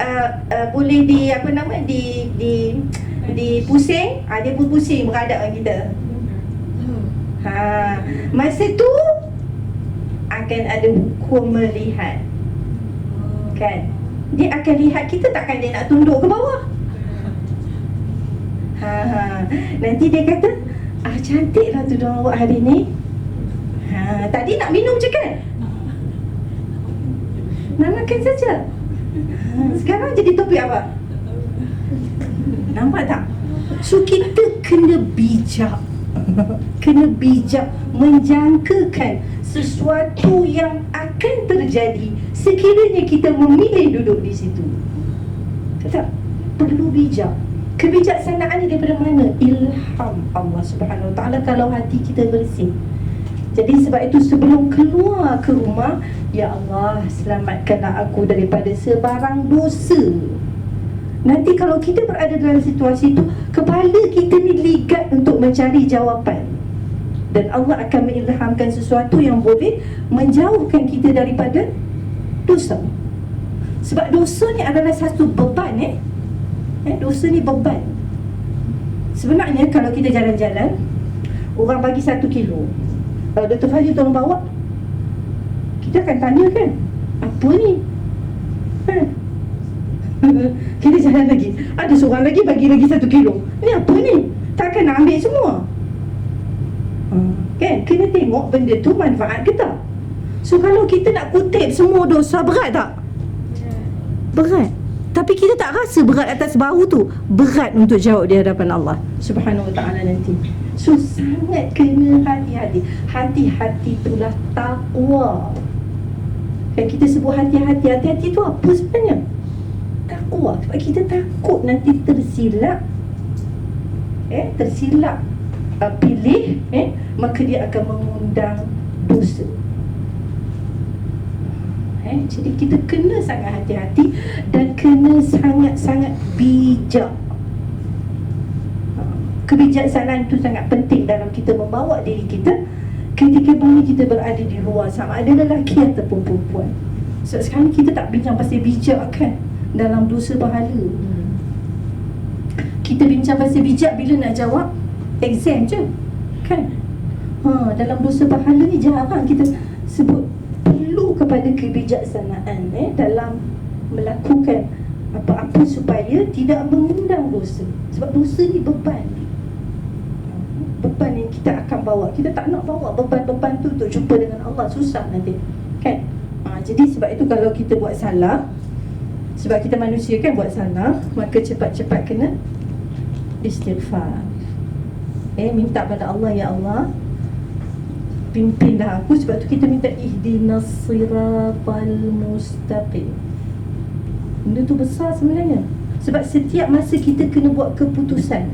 di pusing, dia pun pusing berhadap dengan kita. Masa tu akan ada hukum melihat. Kan? Dia akan lihat kita, takkan dia nak tunduk ke bawah. Nanti dia kata, cantiklah tudung awak hari ni. Tadi nak minum je kan? Nak makan saja. Sekarang jadi topik apa? Nampak tak? So kita kena bijak. Kena bijak menjangkakan sesuatu yang akan terjadi sekiranya kita memilih duduk di situ. Tak? Perlu bijak. Kebijaksanaan ni daripada mana? Ilham Allah Subhanahu Wa Taala kalau hati kita bersih. Jadi sebab itu sebelum keluar ke rumah, ya Allah, selamatkanlah aku daripada sebarang dosa. Nanti kalau kita berada dalam situasi itu, kepala kita ni ligat untuk mencari jawapan. Dan Allah akan mengilhamkan sesuatu yang boleh menjauhkan kita daripada dosa. Sebab dosa ni adalah satu beban. Dosa ni beban. Sebenarnya kalau kita jalan-jalan, orang bagi 1 kilo, Dr. Fazil tolong bawa, kita akan tanya kan, apa ni? Kita jalan lagi. Ada seorang lagi bagi lagi 1 kilo. Ni apa ni? Takkan nak ambil semua. Kan? Kena tengok benda tu manfaat ke tak. So kalau kita nak kutip semua dosa, berat tak? Berat. Tapi kita tak rasa berat atas bahu tu. Berat untuk jawab di hadapan Allah Subhanahu Wa Ta'ala nanti. So sangat kena hati-hati. Hati-hati itulah taqwa. Kan kita sebut hati-hati. Hati-hati tu apa sebenarnya? Takwa. Sebab kita takut nanti tersilap. Tersilap pilih, maka dia akan mengundang dosa. Jadi kita kena sangat hati-hati dan kena sangat-sangat bijak. Kebijaksanaan itu sangat penting dalam kita membawa diri kita ketika mana kita berada di luar, sama ada lelaki ataupun perempuan. Sebab sekarang kita tak bincang pasal bijak kan dalam dosa pahala. Kita bincang pasal bijak bila nak jawab exam je kan. Dalam dosa pahala ni jarang kita sebut perlu kepada kebijaksanaan dalam melakukan apa-apa supaya tidak mengundang dosa. Sebab dosa ni beban yang kita akan bawa. Kita tak nak bawa beban-beban tu untuk jumpa dengan Allah. Susah nanti kan. Jadi sebab itu kalau kita buat salah, sebab kita manusia kan buat salah, maka cepat-cepat kena istighfar. Minta pada Allah, ya Allah, pimpinlah aku. Sebab tu kita minta ihdinas siratal mustaqim. Benda tu besar sebenarnya. Sebab setiap masa kita kena buat keputusan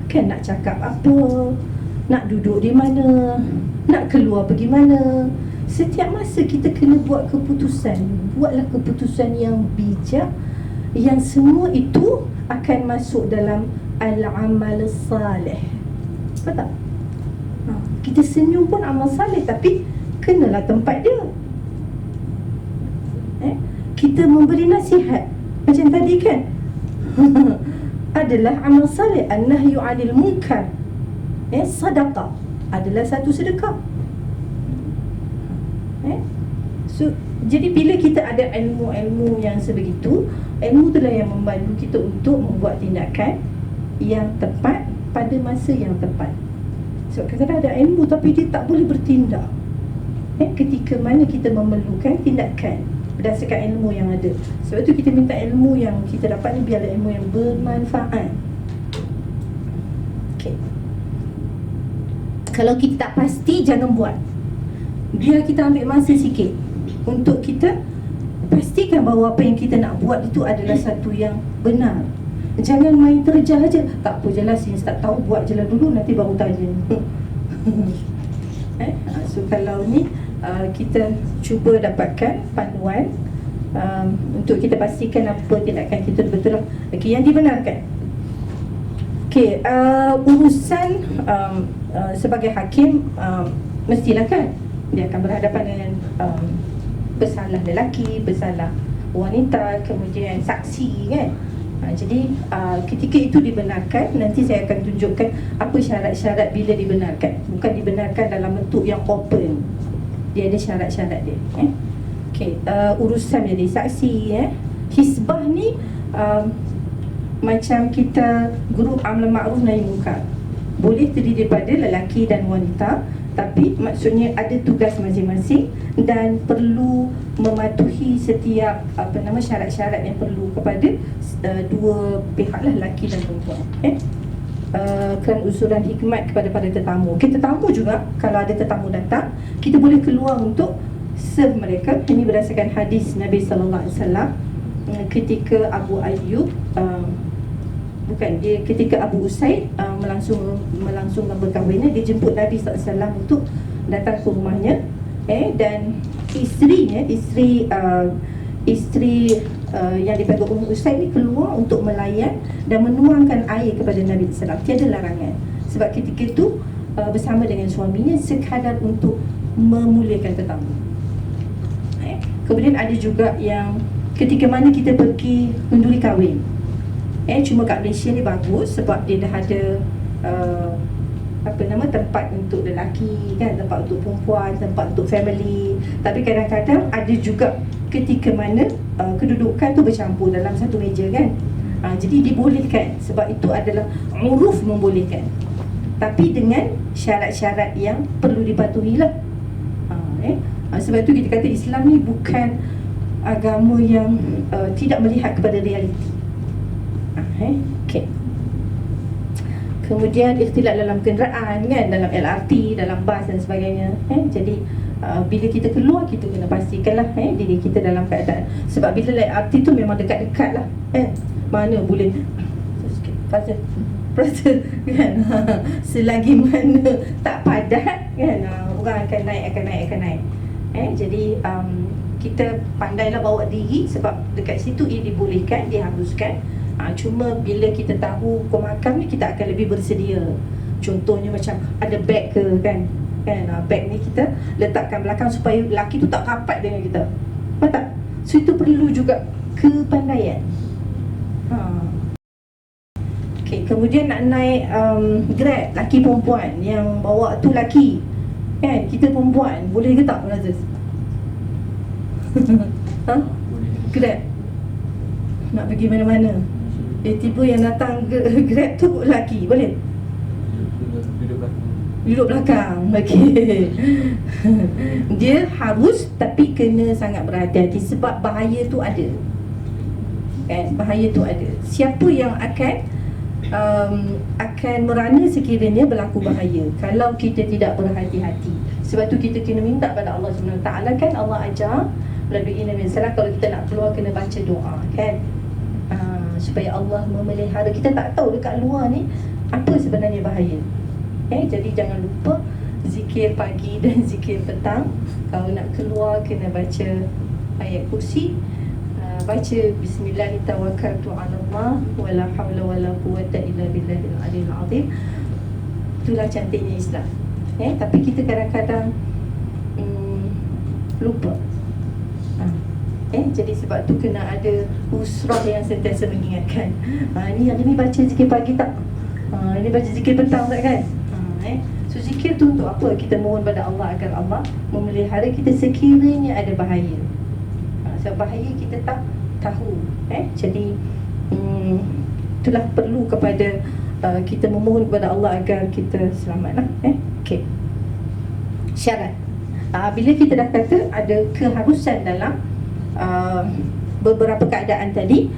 kan, nak cakap apa, nak duduk di mana, nak keluar pergi mana. Setiap masa kita kena buat keputusan. Buatlah keputusan yang bijak, yang semua itu akan masuk dalam al-amal salih. Betul tak? Kita senyum pun amal salih, tapi kenalah tempat dia. Kita memberi nasihat macam tadi kan adalah amal salih. An-nahyu 'anil munkar, sedekah adalah satu sedekah. So, jadi bila kita ada ilmu-ilmu yang sebegitu, ilmu itulah yang membantu kita untuk membuat tindakan yang tepat pada masa yang tepat. Sebab kadang-kadang ada ilmu tapi dia tak boleh bertindak ketika mana kita memerlukan tindakan berdasarkan ilmu yang ada. Sebab tu kita minta ilmu yang kita dapat ni biarlah ilmu yang bermanfaat. Okay. Kalau kita tak pasti, jangan buat. Biar kita ambil masa sikit untuk kita pastikan bahawa apa yang kita nak buat itu adalah satu yang benar. Jangan main terjah je. Tak apa je lah, since tak tahu, buat je lah dulu, nanti baru tanya. So kalau ni kita cuba dapatkan panduan untuk kita pastikan apa tindakan kita betul lah. Okay, yang dibenarkan. Okay, urusan sebagai hakim mestilah kan dia akan berhadapan dengan bersalah lelaki, bersalah wanita, kemudian saksi kan. Jadi ketika itu dibenarkan, nanti saya akan tunjukkan apa syarat-syarat bila dibenarkan. Bukan dibenarkan dalam bentuk yang open. Dia ada syarat-syarat dia. Okay, urusan jadi saksi hisbah ni macam kita grup amar ma'ruf nahi munkar. Boleh terdiri daripada lelaki dan wanita, tapi maksudnya ada tugas masing-masing dan perlu mematuhi setiap syarat-syarat yang perlu kepada dua pihak lah, lelaki dan perempuan. Kerana usulan hikmat kepada para tetamu. Kita tetamu juga, kalau ada tetamu datang, kita boleh keluar untuk serve mereka. Ini berdasarkan hadis Nabi sallallahu alaihi wasallam ketika Abu Ayyub ketika Abu Usaid melangsungkan perkahwinan, dia jemput Nabi SAW untuk datang ke rumahnya, dan isteri yang dipanggil Ummu Usaid ni keluar untuk melayan dan menuangkan air kepada Nabi SAW. Tiada larangan, sebab ketika itu bersama dengan suaminya sekadar untuk memuliakan tetamu. Kemudian ada juga yang ketika mana kita pergi kenduri kahwin, cuma kat Malaysia ni bagus sebab dia dah ada tempat untuk lelaki kan, tempat untuk perempuan, tempat untuk family. Tapi kadang-kadang ada juga ketika mana kedudukan tu bercampur dalam satu meja kan. Jadi dibolehkan, sebab itu adalah uruf membolehkan, tapi dengan syarat-syarat yang perlu dipatuhi lah. Sebab itu kita kata Islam ni bukan agama yang tidak melihat kepada realiti. Okay. Kemudian ikhtilat dalam kenderaan kan, dalam LRT, dalam bas dan sebagainya. Jadi bila kita keluar, kita kena pastikanlah diri kita dalam keadaan. Sebab bila LRT tu memang dekat-dekat lah, mana boleh Rasa kan selagi mana tak padat kan, orang akan naik. Jadi kita pandailah bawa diri, sebab dekat situ ia dibolehkan, diharuskan. Cuma bila kita tahu hukum hakam ni, kita akan lebih bersedia. Contohnya macam ada beg ke kan, beg ni kita letakkan belakang supaya lelaki tu tak rapat dengan kita. Faham tak? So itu perlu juga kepandaian. Okay, kemudian nak naik Grab, laki perempuan, yang bawa tu laki kan, kita perempuan, boleh ke tak Razif? Grab nak pergi mana-mana, tiba yang datang Grab tu laki, boleh? Duduk belakang. Okey. Dia harus, tapi kena sangat berhati-hati, sebab bahaya tu ada kan, bahaya tu ada. Siapa yang akan merana sekiranya berlaku bahaya kalau kita tidak berhati-hati. Sebab tu kita kena minta pada Allah SWT kan. Allah ajar melalui Nabi SAW, kalau kita nak keluar kena baca doa kan, supaya Allah memelihara. Kita tak tahu dekat luar ni apa sebenarnya bahaya. Jadi jangan lupa zikir pagi dan zikir petang. Kalau nak keluar kena baca ayat kursi, baca bismillah tawakkaltu 'ala Allah wala haula wala quwwata illa billahil aliyil azim. Itulah cantiknya Islam. Tapi kita kadang-kadang lupa. Jadi sebab tu kena ada usrah yang sentiasa mengingatkan. Ni hari ni baca zikir pagi tak? Ini baca zikir petang tak kan? So zikir tu untuk apa? Kita mohon pada Allah agar Allah memelihara kita sekiranya ada bahaya. Sebab bahaya kita tak tahu. Jadi itulah perlu kepada kita memohon kepada Allah agar kita selamat lah. Okay. Syarat. Bila kita dah kata ada keharusan dalam beberapa keadaan tadi,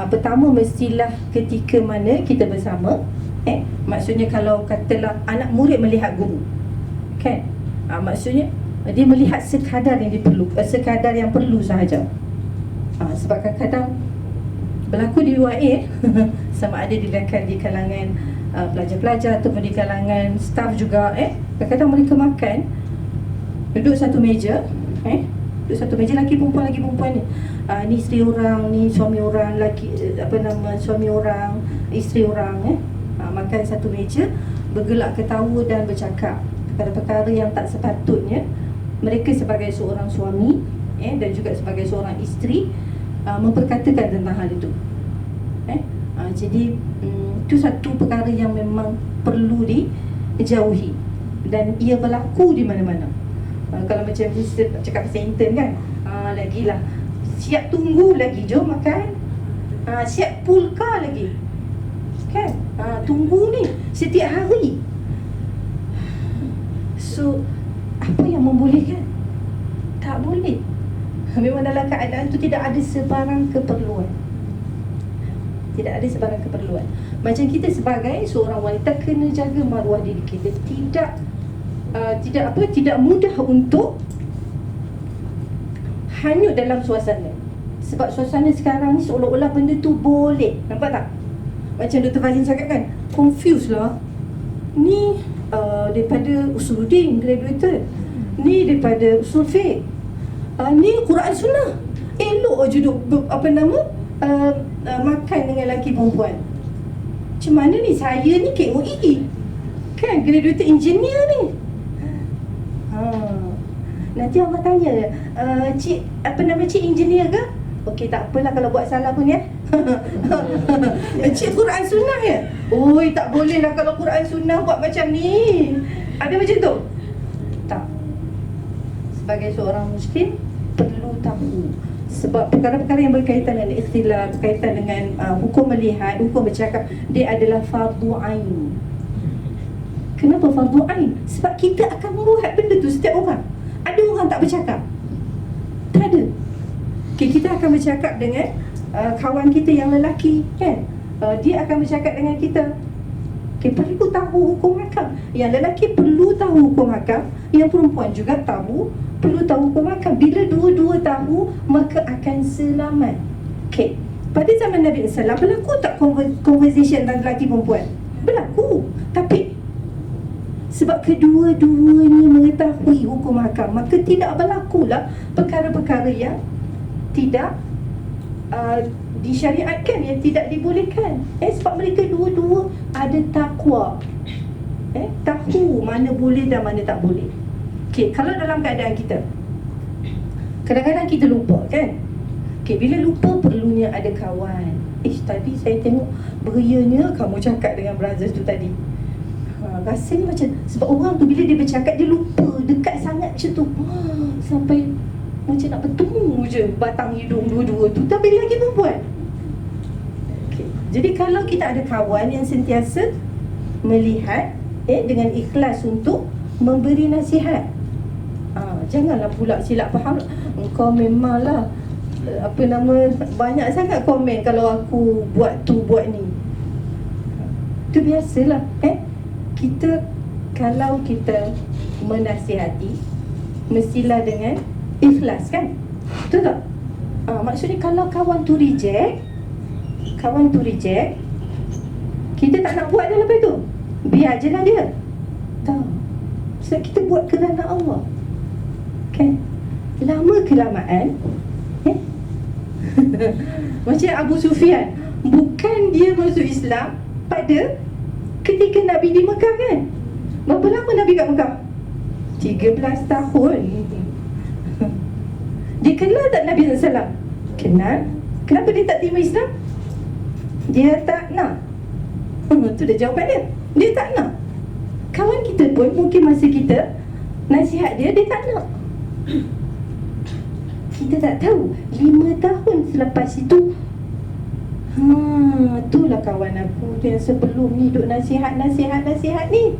pertama mestilah ketika mana kita bersama. Maksudnya kalau katalah anak murid melihat guru kan, maksudnya dia melihat sekadar yang diperlu, sekadar yang perlu sahaja. Sebab kadang-kadang berlaku di UIA sama ada dilakukan di kalangan pelajar-pelajar ataupun di kalangan staff juga. Kadang-kadang mereka makan duduk satu meja, duduk satu meja, laki perempuan ni. Ni isteri orang, ni suami orang, suami orang, isteri orang, makan satu meja, bergelak ketawa dan bercakap perkara-perkara yang tak sepatutnya. Mereka sebagai seorang suami dan juga sebagai seorang isteri memperkatakan tentang hal itu. Jadi itu satu perkara yang memang perlu dijauhi, dan ia berlaku di mana-mana. Kalau macam kita cakap pasal intern kan, lagilah siap tunggu lagi, jom makan, siap pulka lagi kan, tunggu ni setiap hari. So apa yang membolehkan? Tak boleh. Memang dalam keadaan tu tidak ada sebarang keperluan. Tidak ada sebarang keperluan. Macam kita sebagai seorang wanita kena jaga maruah diri kita. Tidak mudah untuk hanyut dalam suasana. Sebab suasana sekarang ni seolah-olah benda tu boleh. Nampak tak? Macam Dr. Fazin cakap kan, confused lah. Ni daripada Usuluddin, graduated. Ni daripada Usul Fiqh. Ni Quran Sunnah. Elok je duduk makan dengan lelaki perempuan. Macam mana ni? Saya ni KOE kan, graduated engineer ni. Nanti Allah tanya, cik engineer ke? Okey, tak apalah kalau buat salah pun ya. Cik Quran Sunnah ya? Oi, tak boleh lah kalau Quran Sunnah buat macam ni. Ada macam tu? Tak. Sebagai seorang Muslim perlu tahu Sebab perkara-perkara yang berkaitan dengan ikhtilaf, berkaitan dengan hukum melihat, hukum bercakap, dia adalah fardu ain. Kenapa fardu ain? Sebab kita akan buat benda tu setiap orang. Ada orang tak bercakap? Tak ada. Okay, kita akan bercakap dengan kawan kita yang lelaki, kan? Dia akan bercakap dengan kita. Okay, perlu tahu hukum hakam. Yang lelaki perlu tahu hukum hakam, yang perempuan juga perlu tahu hukum hakam. Bila dua-dua tahu, maka akan selamat. Okay, pada zaman Nabi SAW berlaku tak conversation antara lelaki perempuan? Berlaku. Tapi sebab kedua-duanya mengetahui hukum hakam, maka tidak berlakulah perkara-perkara yang tidak disyariatkan, yang tidak dibolehkan. Sebab mereka dua-dua ada takwa, tahu mana boleh dan mana tak boleh. Okay, kalau dalam keadaan kita, kadang-kadang kita lupa, kan? Okay, bila lupa perlunya ada kawan. Tadi saya tengok berianya kamu cakap dengan brothers tu tadi. Rasanya macam, sebab orang tu bila dia bercakap, dia lupa dekat sangat macam tu, sampai macam nak bertemu je batang hidung dua-dua tu. Tapi lagi perempuan. Okay. Jadi kalau kita ada kawan yang sentiasa melihat dengan ikhlas untuk memberi nasihat, janganlah pula silap faham, engkau memanglah banyak sangat komen kalau aku buat tu buat ni. Itu biasalah. Kalau kita menasihati, mestilah dengan ikhlas, kan? Betul tak? Maksudnya kalau kawan tu reject, kita tak nak buat dah lepas tu, biar je lah dia. Tak. Sebab kita buat kerana Allah, kan? Lama kelamaan macam Abu Sufyan, bukan dia masuk Islam pada ketika Nabi di Mekah, kan? Berapa lama Nabi kat Mekah? 13 tahun. Dia kenal tak Nabi SAW? Kenal. Kenapa dia tak terima Islam? Dia tak nak. Tu dah jawapan dia. Dia tak nak. Kawan kita pun mungkin masa kita nasihat dia tak nak. Kita tak tahu 5 tahun selepas itu, itulah kawan aku yang sebelum ni duk nasihat ni.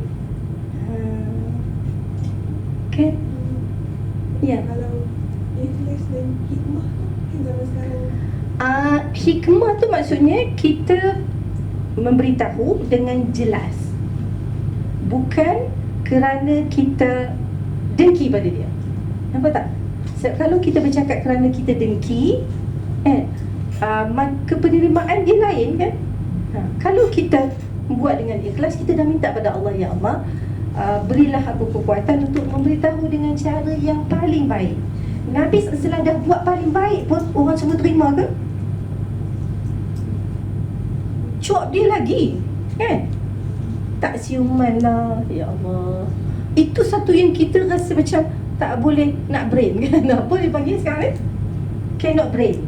Kan? Ya. Kalau ikhlas dan hikmah kan zaman sekarang. Hikmah tu maksudnya kita memberitahu dengan jelas, bukan kerana kita dengki pada dia. Nampak tak? Sebab kalau kita bercakap kerana kita dengki, maka penerimaan dia lain, kan? Kalau kita buat dengan ikhlas, kita dah minta pada Allah, ya Allah, berilah aku kekuatan untuk memberitahu dengan cara yang paling baik. Nabi SAW dah buat paling baik pun orang semua terima ke? Cop dia lagi, kan? Tak siuman lah, ya Allah. Itu satu yang kita rasa macam tak boleh nak brain, kan? Apa dia panggil sekarang, cannot brain.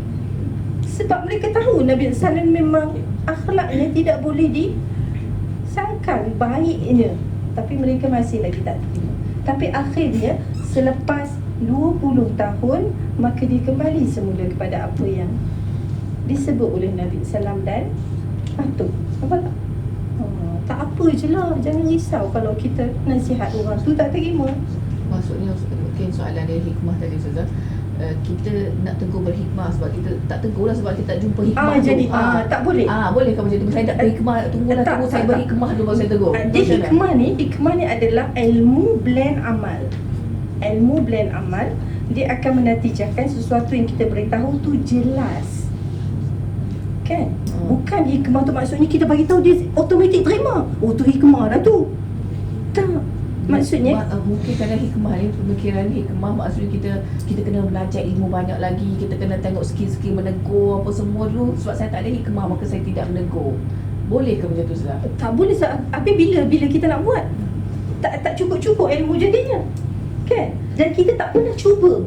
Sebab mereka tahu Nabi SAW memang akhlaknya tidak boleh disangkal baiknya, tapi mereka masih lagi tak terima. Tapi akhirnya selepas 20 tahun, maka dia kembali semula kepada apa yang disebut oleh Nabi SAW dan patut. Nampak tak? Tak apa je lah, jangan risau kalau kita nasihat orang tu tak terima. Maksudnya mungkin soalan dari hikmah tadi, Ustazah, kita nak tegur berhikmah sebab kita tak tegur lah sebab kita tak jumpa hikmah tu. Jadi tak boleh. Boleh kan macam tu? Saya tak berhikmah, tunggu saya berhikmah dulu baru saya tegur. Hikmah ni adalah ilmu blend amal. Ilmu blend amal, dia akan menatijahkan sesuatu yang kita beritahu tu jelas, kan? Bukan hikmah tu maksudnya kita bagi tahu dia automatik terima. Tu hikmah dah tu. Tak. Maksudnya mungkin kadang hikmah ni, pemikiran hikmah maksudnya kita kena belajar ilmu banyak lagi, kita kena tengok skill-skill menegur apa semua dulu. Sebab saya tak ada hikmah maka saya tidak menegur. Boleh ke macam tu, Ustaz? tak boleh. Tapi bila kita nak buat, tak cukup-cukup ilmu jadinya, kan? Dan kita tak pernah cuba.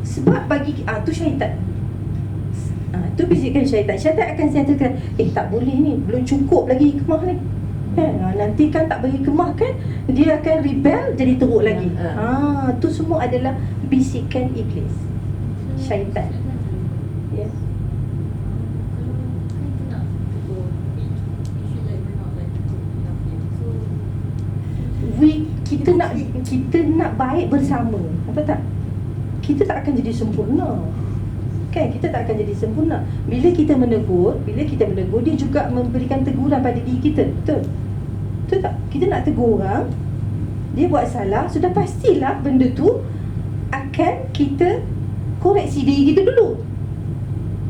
Sebab bagi tu syaitan. Tu bisikan syaitan. Syaitan akan nyatakan, tak boleh ni, belum cukup lagi hikmah ni, kan? Nanti kan tak berhikmah, kan dia akan rebel, jadi teruk lagi. Tu semua adalah bisikan iblis, syaitan. kita nak baik bersama, apa tak? Kita tak akan jadi sempurna. Kan, kita tak akan jadi sempurna. Bila kita menegur, dia juga memberikan teguran pada diri kita. Betul? Betul tak? Kita nak tegur orang, dia buat salah, sudah pastilah benda tu akan kita koreksi diri kita dulu.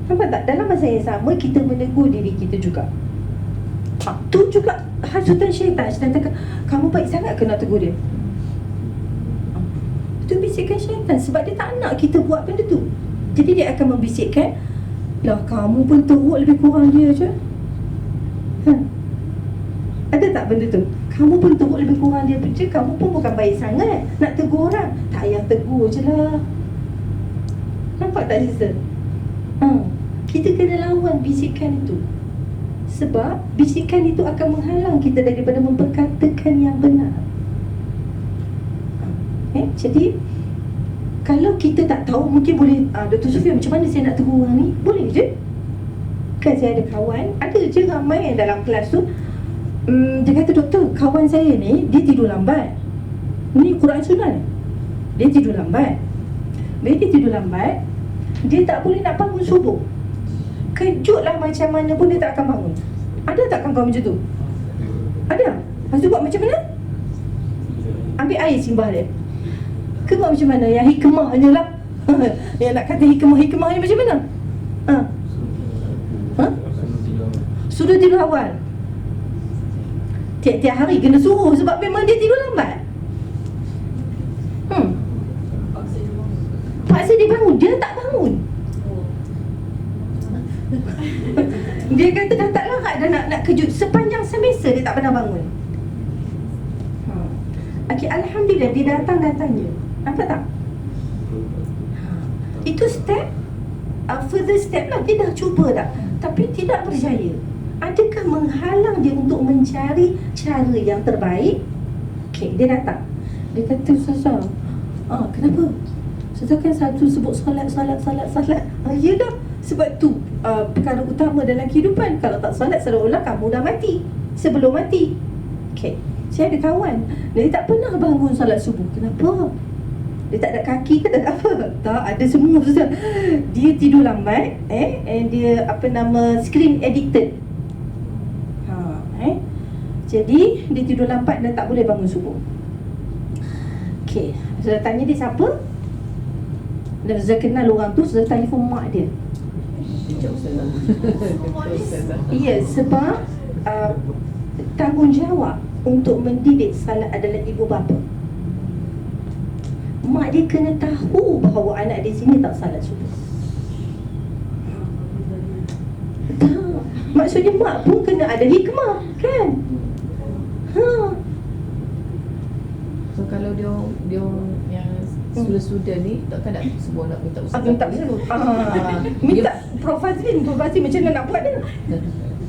Nampak tak? Dalam masa yang sama, kita menegur diri kita juga. Tu juga hasutan syaitan. Syaitan kata, kamu baik sangat ke nak tegur dia? Itu bisikan syaitan, sebab dia tak nak kita buat benda tu. Jadi dia akan membisikkan, lah kamu pun teruk lebih kurang dia je. Ada tak benda tu? Kamu pun teruk lebih kurang dia je. Kamu pun bukan baik sangat nak tegur orang. Tak payah tegur je lah. Nampak tak sister? Kita kena lawan bisikan itu. Sebab bisikan itu akan menghalang kita daripada memperkatakan yang benar. Jadi kalau kita tak tahu, mungkin boleh, Dr. Sofia, macam mana saya nak tegur orang ni? Boleh je. Kan saya ada kawan, ada je ramai yang dalam kelas tu, dia kata, doktor, kawan saya ni, dia tidur lambat. Ni Quran Sunnah. Dia tidur lambat. Bila dia tidur lambat, dia tak boleh nak bangun subuh. Kejutlah macam mana pun dia tak akan bangun. Ada tak kawan macam tu? Ada. Lepas tu buat macam mana? Ambil air simbah dia. Ke buat macam mana? Yang hikmahnya lah. Yang nak kata hikmahnya macam mana? Sudah tidur awal. Tiap-tiap hari kena suruh sebab memang dia tidur lambat. Paksa dia bangun. Dia tak bangun. Dia kata dah tak larat dah nak kejut. Sepanjang semester dia tak pernah bangun. Okay, Alhamdulillah dia datang-datangnya. Apa tak? Itu step, further step lah. Dia dah cuba dah, tapi tidak berjaya. Adakah menghalang dia untuk mencari cara yang terbaik? Okay, dia datang. Dia kata, Ustazah, kenapa? Ustazah kan satu sebut salat. Ya dah. Sebab tu perkara utama dalam kehidupan. Kalau tak salat, seolah-olah kamu dah mati sebelum mati. Okay, saya ada kawan, dia tak pernah bangun salat subuh. Kenapa? Dia tak ada kaki ke tak apa? Tak, ada semua. Dia tidur lambat, and dia screen addicted. Jadi dia tidur lambat dan tak boleh bangun subuh. Okay, saya tanya dia siapa, dan saya kenal orang tu. Saya telefon mak dia. Ya, sebab tanggungjawab untuk mendidik salat adalah ibu bapa. Mak dia kena tahu bahawa anak dia sini tak salat subuh. Maksudnya mak pun kena ada hikmah, kan? So kalau dia yang student ni takkan nak semua nak minta usaha. Minta Prof Fazlin macam mana nak buat dia?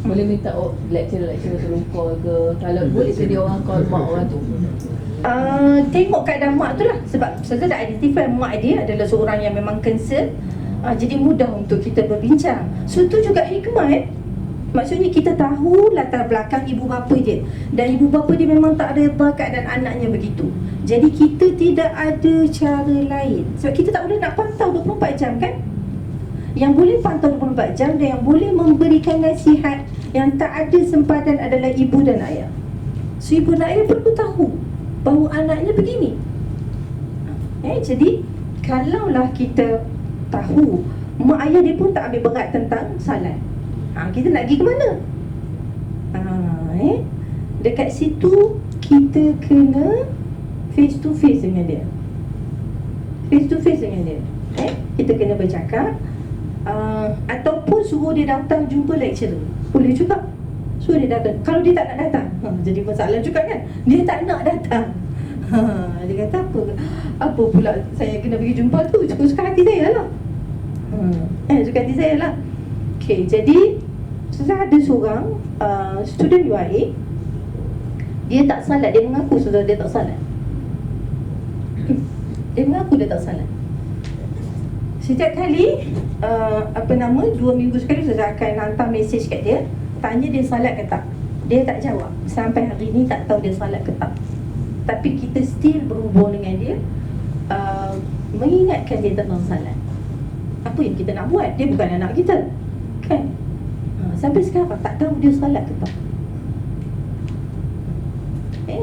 Boleh minta lecturer turun call ke? Kalau boleh dia orang call mak orang tu. Tengok keadaan mak tu lah. Sebab saya dah identify mak dia adalah seorang yang memang concern. Jadi mudah untuk kita berbincang. So tu juga hikmah. Maksudnya kita tahu latar belakang ibu bapa dia, dan ibu bapa dia memang tak reda keadaan anaknya begitu. Jadi kita tidak ada cara lain. Sebab kita tak boleh nak pantau 24 jam, kan? Yang boleh pantau 24 jam dan yang boleh memberikan nasihat yang tak ada sempadan adalah ibu dan ayah. So ibu dan ayah perlu tahu bahawa anaknya begini. Jadi kalaulah kita tahu mak ayah dia pun tak ambil berat tentang salat, kita nak pergi ke mana? Dekat situ kita kena face to face dengan dia. Kita kena bercakap, ataupun suruh dia datang jumpa lecturer. Boleh juga. Suruh dia datang. Kalau dia tak nak datang, jadi masalah juga, kan? Dia tak nak datang. Dia kata apa pula saya kena pergi jumpa tu? Suka hati saya lah. Suka hati saya lah. Okay, jadi saya ada seorang student UIA. Dia tak salat. Dia mengaku dia tak salat. Dia tak salat. Setiap kali 2 minggu sekali saya akan hantar mesej kat dia, tanya dia salat ke tak. Dia tak jawab. Sampai hari ni tak tahu dia salat ke tak. tapi kita still berhubung dengan dia, mengingatkan dia tentang salat. Apa yang kita nak buat? Dia bukan anak kita, kan? Sampai sekarang tak tahu dia salat ke tak.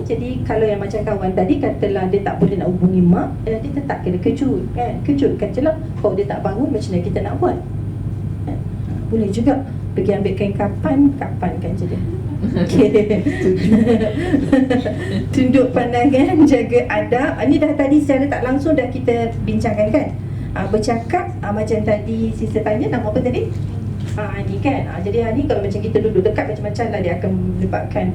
Jadi kalau yang macam kawan tadi katalah dia tak boleh nak hubungi mak, dia tetap kena kejut, kan? Kejutkan je lah. Kalau dia tak bangun, macam mana kita nak buat? Boleh juga pergi ambil kain kapankan je dia. Okay. Tunduk pandangan, jaga adab. Ini dah tadi secara tak langsung dah kita bincangkan, kan? Bercakap, macam tadi sister tanya, nama apa tadi? Ini kan, jadi ni kalau macam kita duduk dekat macam-macam lah, dia akan melibatkan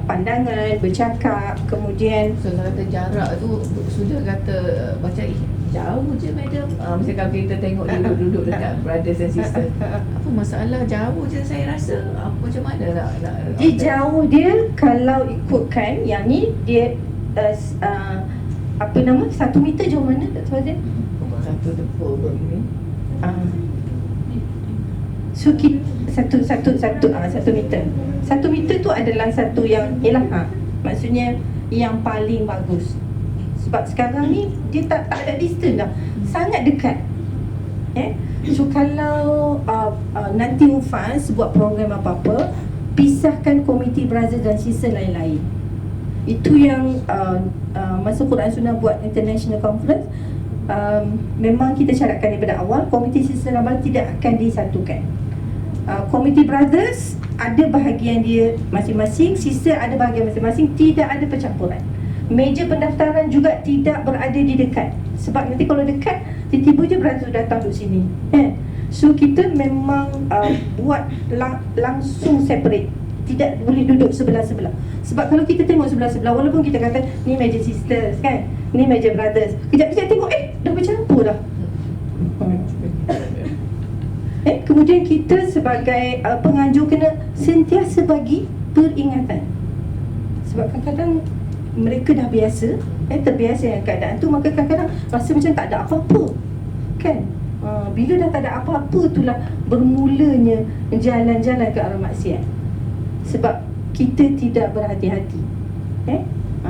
pandangan, bercakap. Kemudian Kalau kata jarak tu, sudah kata baca jauh je madam. Misalnya kalau kita tengok dia duduk dekat brothers and sisters, apa masalah jauh je saya rasa. Macam mana nak dia jauh dia, kalau ikutkan yang ni dia apa nama, 1 meter jauh mana tak tahu dia. Satu tepuk begini. So kita, satu meter. 1 meter tu adalah satu yang maksudnya yang paling bagus. Sebab sekarang ni dia tak ada distance dah, sangat dekat. So kalau nanti Ufaz buat program apa-apa, pisahkan komiti brother dan sister lain-lain. Itu yang masa Quran Sunnah buat international conference, memang kita syaratkan daripada awal, komiti sister Nabal tidak akan disatukan. Komiti brothers ada bahagian dia masing-masing, sister ada bahagian masing-masing, tidak ada percampuran. Meja pendaftaran juga tidak berada di dekat. Sebab nanti kalau dekat, tiba-tiba je brother datang duduk sini, So kita memang buat langsung separate. Tidak boleh duduk sebelah-sebelah. Sebab kalau kita tengok sebelah-sebelah, walaupun kita kata ni meja sisters, kan, ni meja brothers, kejap-kejap tengok dah bercampur dah. Kemudian kita sebagai penganjur kena sentiasa bagi peringatan. Sebab kadang-kadang mereka dah biasa, terbiasa dengan keadaan tu, maka kadang-kadang rasa macam tak ada apa-apa, kan? Bila dah tak ada apa-apa, itulah bermulanya jalan-jalan ke arah maksiat. Sebab kita tidak berhati-hati.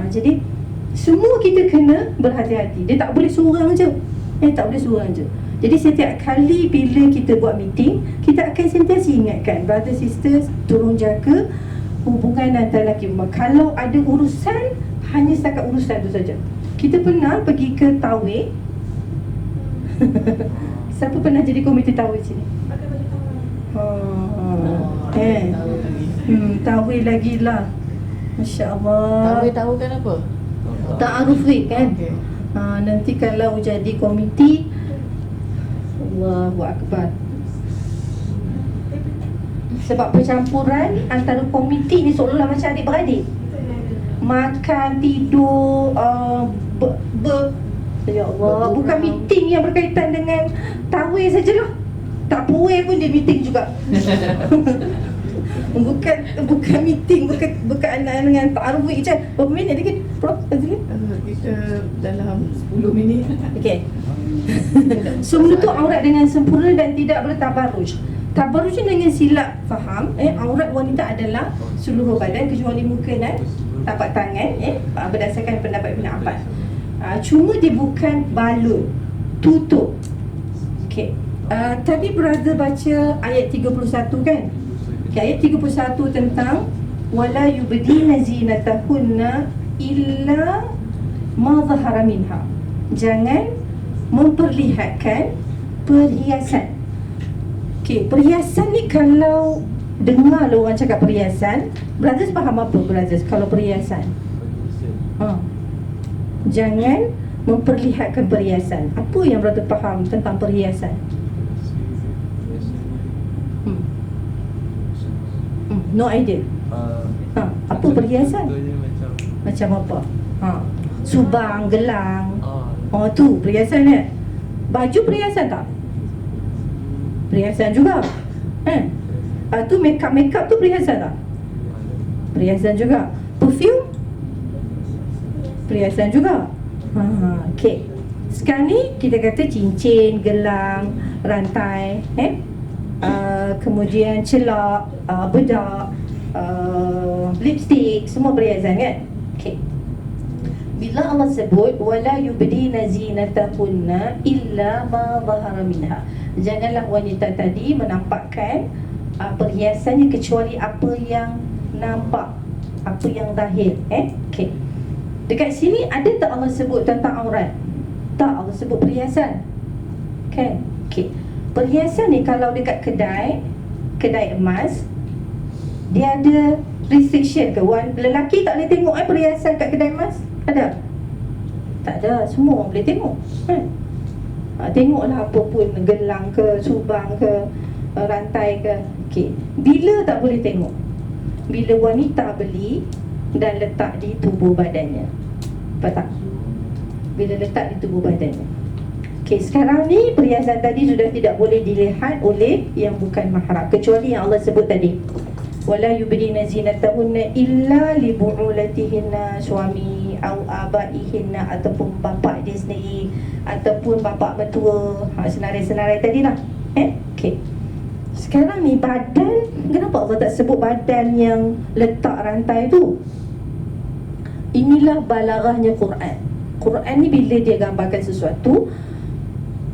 Jadi semua kita kena berhati-hati. Dia tak boleh seorang je. Tak boleh seorang je. Jadi setiap kali bila kita buat meeting, kita akan sentiasa ingatkan brother sisters, tolong jaga hubungan antara lelaki rumah. Kalau ada urusan, hanya setakat urusan tu saja. Kita pernah pergi ke Tawih. Siapa pernah jadi komiti Tawih sini? Tawih lagi lah. Masya Allah. Tahu kan apa? Ta'aruf kan? Okay. Nanti kalau jadi komiti, Allahu Akbar. Sebab percampuran antara komiti ni seolah-olah macam adik-beradik. Makan, tidur, ya Allah, bukan meeting yang berkaitan dengan Tawih sajalah. Tak puas pun dia meeting juga. Bukan meeting, bukan dengan ta'aruf je. Berapa minit lagi? Kita dalam 10 minit. Okey. So menutup aurat dengan sempurna dan tidak bertabaruj. Tabaruj dengan silap faham, aurat wanita adalah seluruh badan kecuali muka dan tapak tangan, berdasarkan pendapat Ibn Abbas. Cuma dia bukan balut, tutup. Okey. Tadi brother baca ayat 31 kan? Okay, ayat 31 tentang wala yubdina zinatahunna illa ma zahara minha. Jangan memperlihatkan perhiasan. Okey, perhiasan ni kalau dengar lah orang cakap perhiasan, brothers faham apa brothers kalau perhiasan? Jangan memperlihatkan perhiasan. Apa yang brother faham tentang perhiasan? No idea. Apa perhiasan? Macam apa? Subang, gelang. Tu perhiasan dia. Baju perhiasan tak? Perhiasan juga. Tu makeup tu perhiasan tak? Perhiasan juga. Perfume? Perhiasan juga. Okey. Sekarang ni kita kata cincin, gelang, rantai, kemudian celak, bedak, lipstick, semua perhiasan kan? Okey. Bila Allah sebut wala yubdina zinatahunna illa ma zahara minha, janganlah wanita tadi menampakkan perhiasannya kecuali apa yang nampak, apa yang zahir. Okey. Dekat sini ada tak Allah sebut tentang aurat? Tak, Allah sebut perhiasan. Kan? Okey. Perhiasan ni kalau dekat kedai emas, dia ada restriction ke? Lelaki tak boleh tengok perhiasan kat kedai emas? Ada? Tak ada, semua orang boleh tengok kan? Tengoklah apa pun, gelang ke, subang ke, rantai ke. Okey. Bila tak boleh tengok? Bila wanita beli dan letak di tubuh badannya. Faham tak? Bila letak di tubuh badannya. Okey, sekarang ni perhiasan tadi sudah tidak boleh dilihat oleh yang bukan mahram, kecuali yang Allah sebut tadi. Wala yubdina zinatahunna illa li bu'ulatihinna, suami atau abaihinna, ataupun bapa dia sendiri, ataupun bapa mertua, senarai-senarai tadi lah. Okey. Sekarang ni badan, kenapa Allah tak sebut badan yang letak rantai tu? Inilah balaghahnya Quran. Quran ni bila dia gambarkan sesuatu,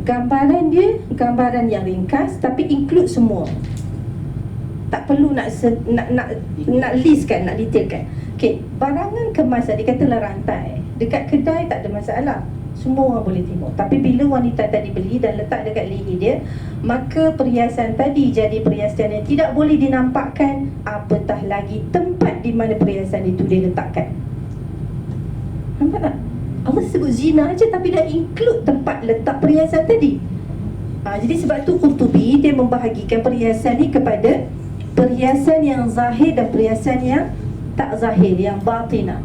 gambaran dia gambaran yang ringkas tapi include semua. Tak perlu nak listkan, nak detailkan. Okey, barangan kemas tadi katalah rantai. Dekat kedai tak ada masalah, semua orang boleh tengok. Tapi bila wanita tadi beli dan letak dekat leher dia, maka perhiasan tadi jadi perhiasan yang tidak boleh dinampakkan, apatah lagi tempat di mana perhiasan itu diletakkan. Nampak tak? Allah sebut zina aja tapi dah include tempat letak perhiasan tadi. Jadi sebab tu Qurtubi dia membahagikan perhiasan ni kepada perhiasan yang zahir dan perhiasan yang tak zahir, yang batinah.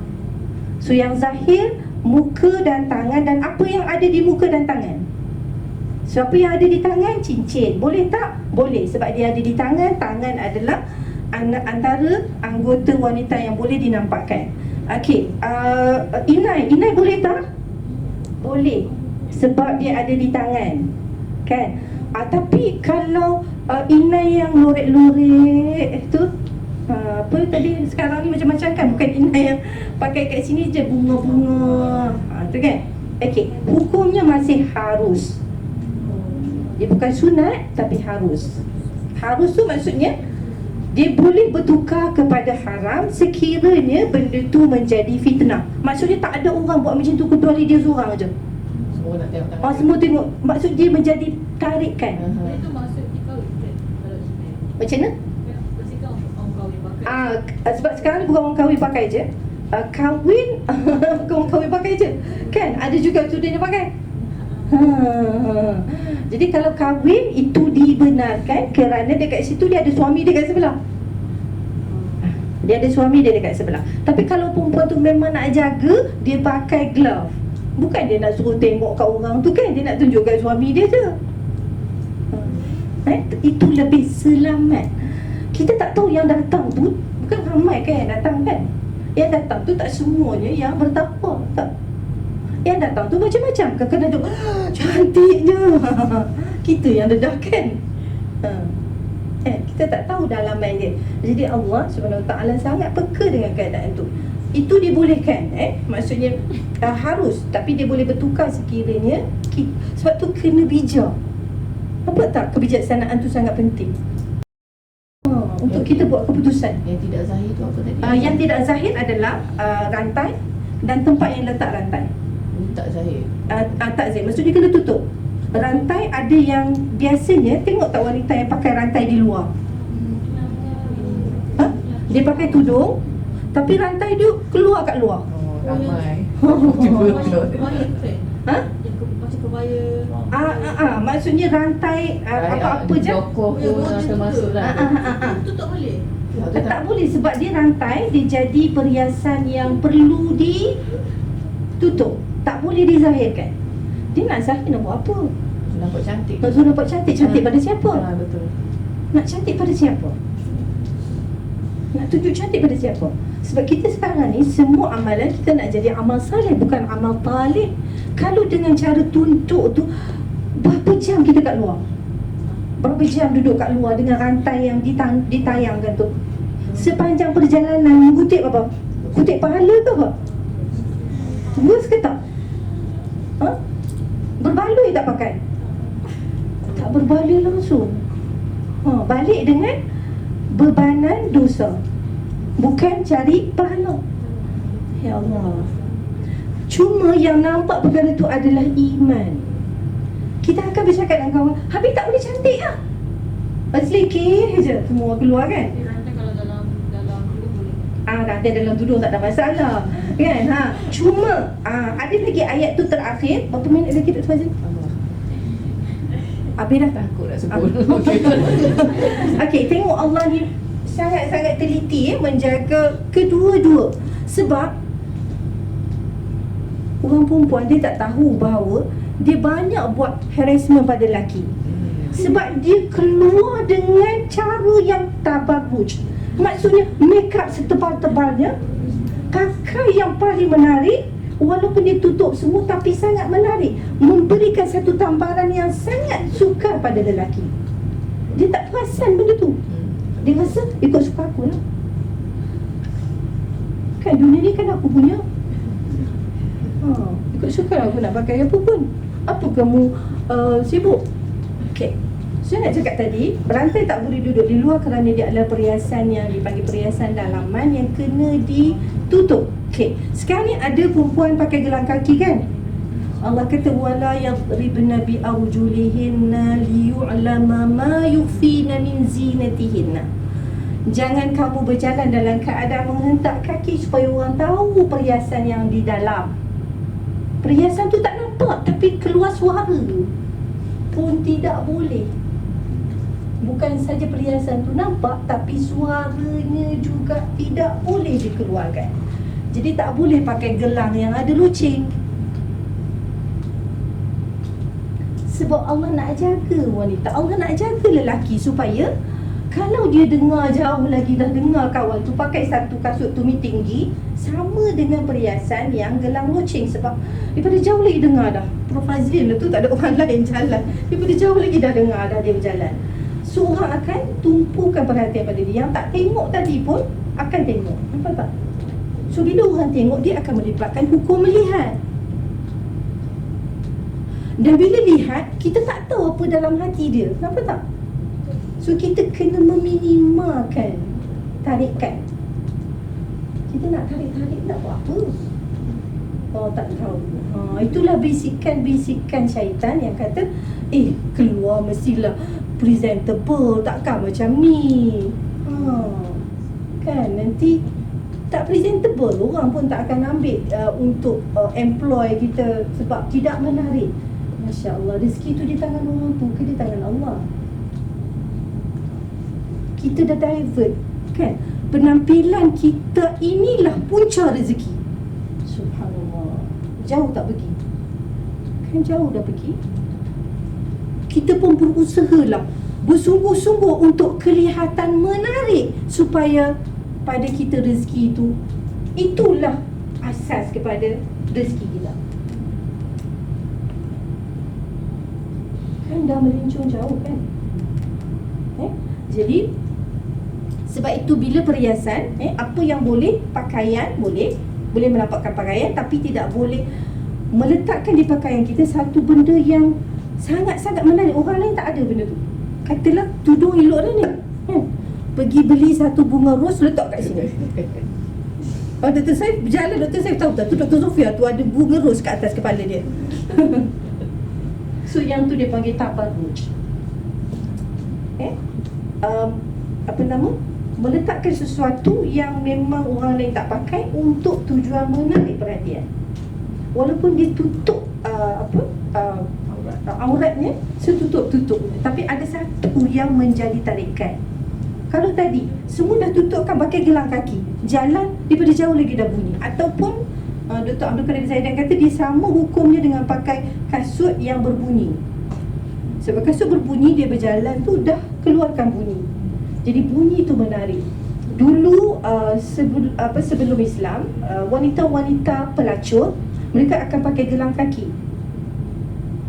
So yang zahir, muka dan tangan, dan apa yang ada di muka dan tangan. So apa yang ada di tangan, cincin, boleh tak? Boleh, sebab dia ada di tangan. Tangan adalah antara anggota wanita yang boleh dinampakkan. Okey, inai boleh tak? Boleh, sebab dia ada di tangan, kan? Tapi kalau inai yang lorek-lorek tu, apa tadi sekarang ni macam-macam kan, bukan inai yang pakai kat sini je bunga-bunga, tu kan? Okey, hukumnya masih harus. Dia bukan sunat tapi harus. Harus tu maksudnya dia boleh bertukar kepada haram sekiranya benda tu menjadi fitnah. Maksudnya tak ada orang buat macam tu kecuali dia seorang je. Semua nak tengok tangan. Semua tengok. Maksud dia menjadi tarikan. Itu maksud dikawin kan? Kalau Ismail Macam mana? Maksudkan orang kahwin pakai. Sebab sekarang ni bukan orang kahwin pakai je. Kahwin bukan orang kahwin pakai je. Kan? Ada juga student yang pakai. Jadi kalau kahwin itu dibenarkan kerana dekat situ dia ada suami dia kat sebelah. Dia ada suami dia dekat sebelah. Tapi kalau perempuan tu memang nak jaga, dia pakai glove. Bukan dia nak suruh tengok kat orang tu kan, dia nak tunjukkan suami dia je. Itu lebih selamat. Kita tak tahu yang datang tu, bukan ramai kan yang datang kan. Yang datang tu tak semuanya yang bertakwa, tak. Yang datang tu macam-macam. Kadang-kadang tu cantiknya kita yang dedahkan. Kita tak tahu dalaman dia. Jadi Allah SWT sangat peka dengan keadaan tu. Itu dibolehkan, maksudnya harus, tapi dia boleh bertukar sekiranya sebab tu kena bijak. Nampak tak kebijaksanaan tu sangat penting untuk kita buat keputusan. Yang tidak zahir tu apa tadi? Yang tidak zahir adalah rantai dan tempat yang letak rantai. Tak zahir. Tak zahir, maksudnya kena tutup. Rantai ada yang biasanya, tengok tak wanita yang pakai rantai di luar? Dia pakai tudung tapi rantai dia keluar kat luar. Ramai. Macam kebaya. Maksudnya rantai apa-apa je. Jokoh pun termasuk lah. Itu tak boleh. Tak boleh sebab dia rantai, dia jadi perhiasan yang perlu ditutup. Tak boleh dizahirkan. Dia nak zahir nak buat apa? Nampak cantik. Maksud nampak cantik. Cantik pada siapa? Betul. Nak cantik pada siapa? Nak tunjuk cantik pada siapa? Sebab kita sekarang ni semua amalan kita nak jadi amal saleh, bukan amal talib. Kalau dengan cara tunjuk tu, berapa jam kita kat luar? Berapa jam duduk kat luar dengan rantai yang ditayangkan tu? Sepanjang perjalanan kutip apa? Kutip pahala ke apa? Bagus ke tak? Berbaloi tak pakai? Tak berbaloi langsung. Balik dengan bebanan dosa, bukan cari pahala. Ya Allah. Cuma yang nampak perkara tu adalah iman. Kita akan bercakap dengan kawan, Habib tak boleh cantik lah, selekeh je semua keluar kan. Rantai kalau dalam tudung boleh. Rantai dalam tudung tak ada masalah kan. Cuma ada lagi ayat tu terakhir. Berapa minit lagi Dr. Fazil? Habis dah. Takut nak sebut. Okey, tengok Allah ni sangat-sangat teliti menjaga kedua-dua. Sebab orang perempuan dia tak tahu bahawa dia banyak buat harassment pada lelaki. Sebab dia keluar dengan cara yang tabarruj. Maksudnya make up setebal-tebalnya, pakai yang paling menarik, walaupun dia tutup semua tapi sangat menarik, memberikan satu tambaran yang sangat sukar pada lelaki. Dia tak perasan benda tu. Dia rasa ikut suka aku lah. Kan dunia ni kan aku punya. Ikut suka aku nak pakai apa pun. Apa kamu sibuk? Okey. Saya nak cakap tadi, berantai tak boleh duduk di luar kerana dia adalah perhiasan yang dipanggil perhiasan dalaman yang kena ditutup. Okey. Sekarang ni ada perempuan pakai gelang kaki kan? Allah kata wala yadribna bi arjulihinna liyu'lama ma yukhfina min zinatihinna. Jangan kamu berjalan dalam keadaan menghentak kaki supaya orang tahu perhiasan yang di dalam. Perhiasan tu tak nampak tapi keluar suara pun tidak boleh. Bukan saja perhiasan tu nampak, tapi suaranya juga tidak boleh dikeluarkan. Jadi tak boleh pakai gelang yang ada loceng. Sebab Allah nak jaga wanita, Allah nak jaga lelaki supaya kalau dia dengar jauh lagi, dah dengar kawan tu pakai satu kasut tumit tinggi, sama dengan perhiasan yang gelang loceng. Sebab daripada jauh lagi dengar dah. Prof Fazil tu tak ada orang lain jalan, daripada jauh lagi dah dengar dah dia berjalan. So orang akan tumpukan perhatian pada dia. Yang tak tengok tadi pun akan tengok. Nampak tak? So bila orang tengok, dia akan melibatkan hukum melihat. Dan bila lihat, kita tak tahu apa dalam hati dia. Nampak tak? So kita kena meminimalkan tarikan. Kita nak tarik-tarik nak buat apa? Tak tahu. Itulah bisikan-bisikan syaitan yang kata, keluar mestilah presentable, takkan macam ni. Kan nanti tak presentable, orang pun tak akan ambil untuk employ kita sebab tidak menarik. Masya Allah, rezeki tu di tangan orang tu ke di tangan Allah? Kita dah divert kan? Penampilan kita inilah punca rezeki. Subhanallah. Jauh tak pergi? Kan jauh dah pergi. Kita pun berusahalah, bersungguh-sungguh untuk kelihatan menarik supaya pada kita rezeki itu, itulah asas kepada rezeki kita. Kan dah melincung jauh kan? Jadi sebab itu bila perhiasan, apa yang boleh, pakaian boleh menampakkan pakaian, tapi tidak boleh meletakkan di pakaian kita satu benda yang sangat-sangat menarik. Orang lain tak ada benda tu. Katalah tudung elok dah ni, pergi beli satu bunga ros letak kat sini. Dr. Saif berjalan, Dr. Saif tahu tak tu Dr. Sofia tu ada bunga ros kat atas kepala dia. So yang tu dia panggil tabarruj. Meletakkan sesuatu yang memang orang lain tak pakai untuk tujuan menarik perhatian. Walaupun dia tutup auratnya, setutup-tutup, tapi ada satu yang menjadi tarikan. Kalau tadi semua dah tutupkan pakai gelang kaki, jalan daripada jauh lagi dah bunyi. Ataupun Dr. Abdul Karim Zaidan kata dia sama hukumnya dengan pakai kasut yang berbunyi. Sebab kasut berbunyi, dia berjalan tu dah keluarkan bunyi. Jadi bunyi tu menarik. Dulu sebelum Islam, wanita-wanita pelacur, mereka akan pakai gelang kaki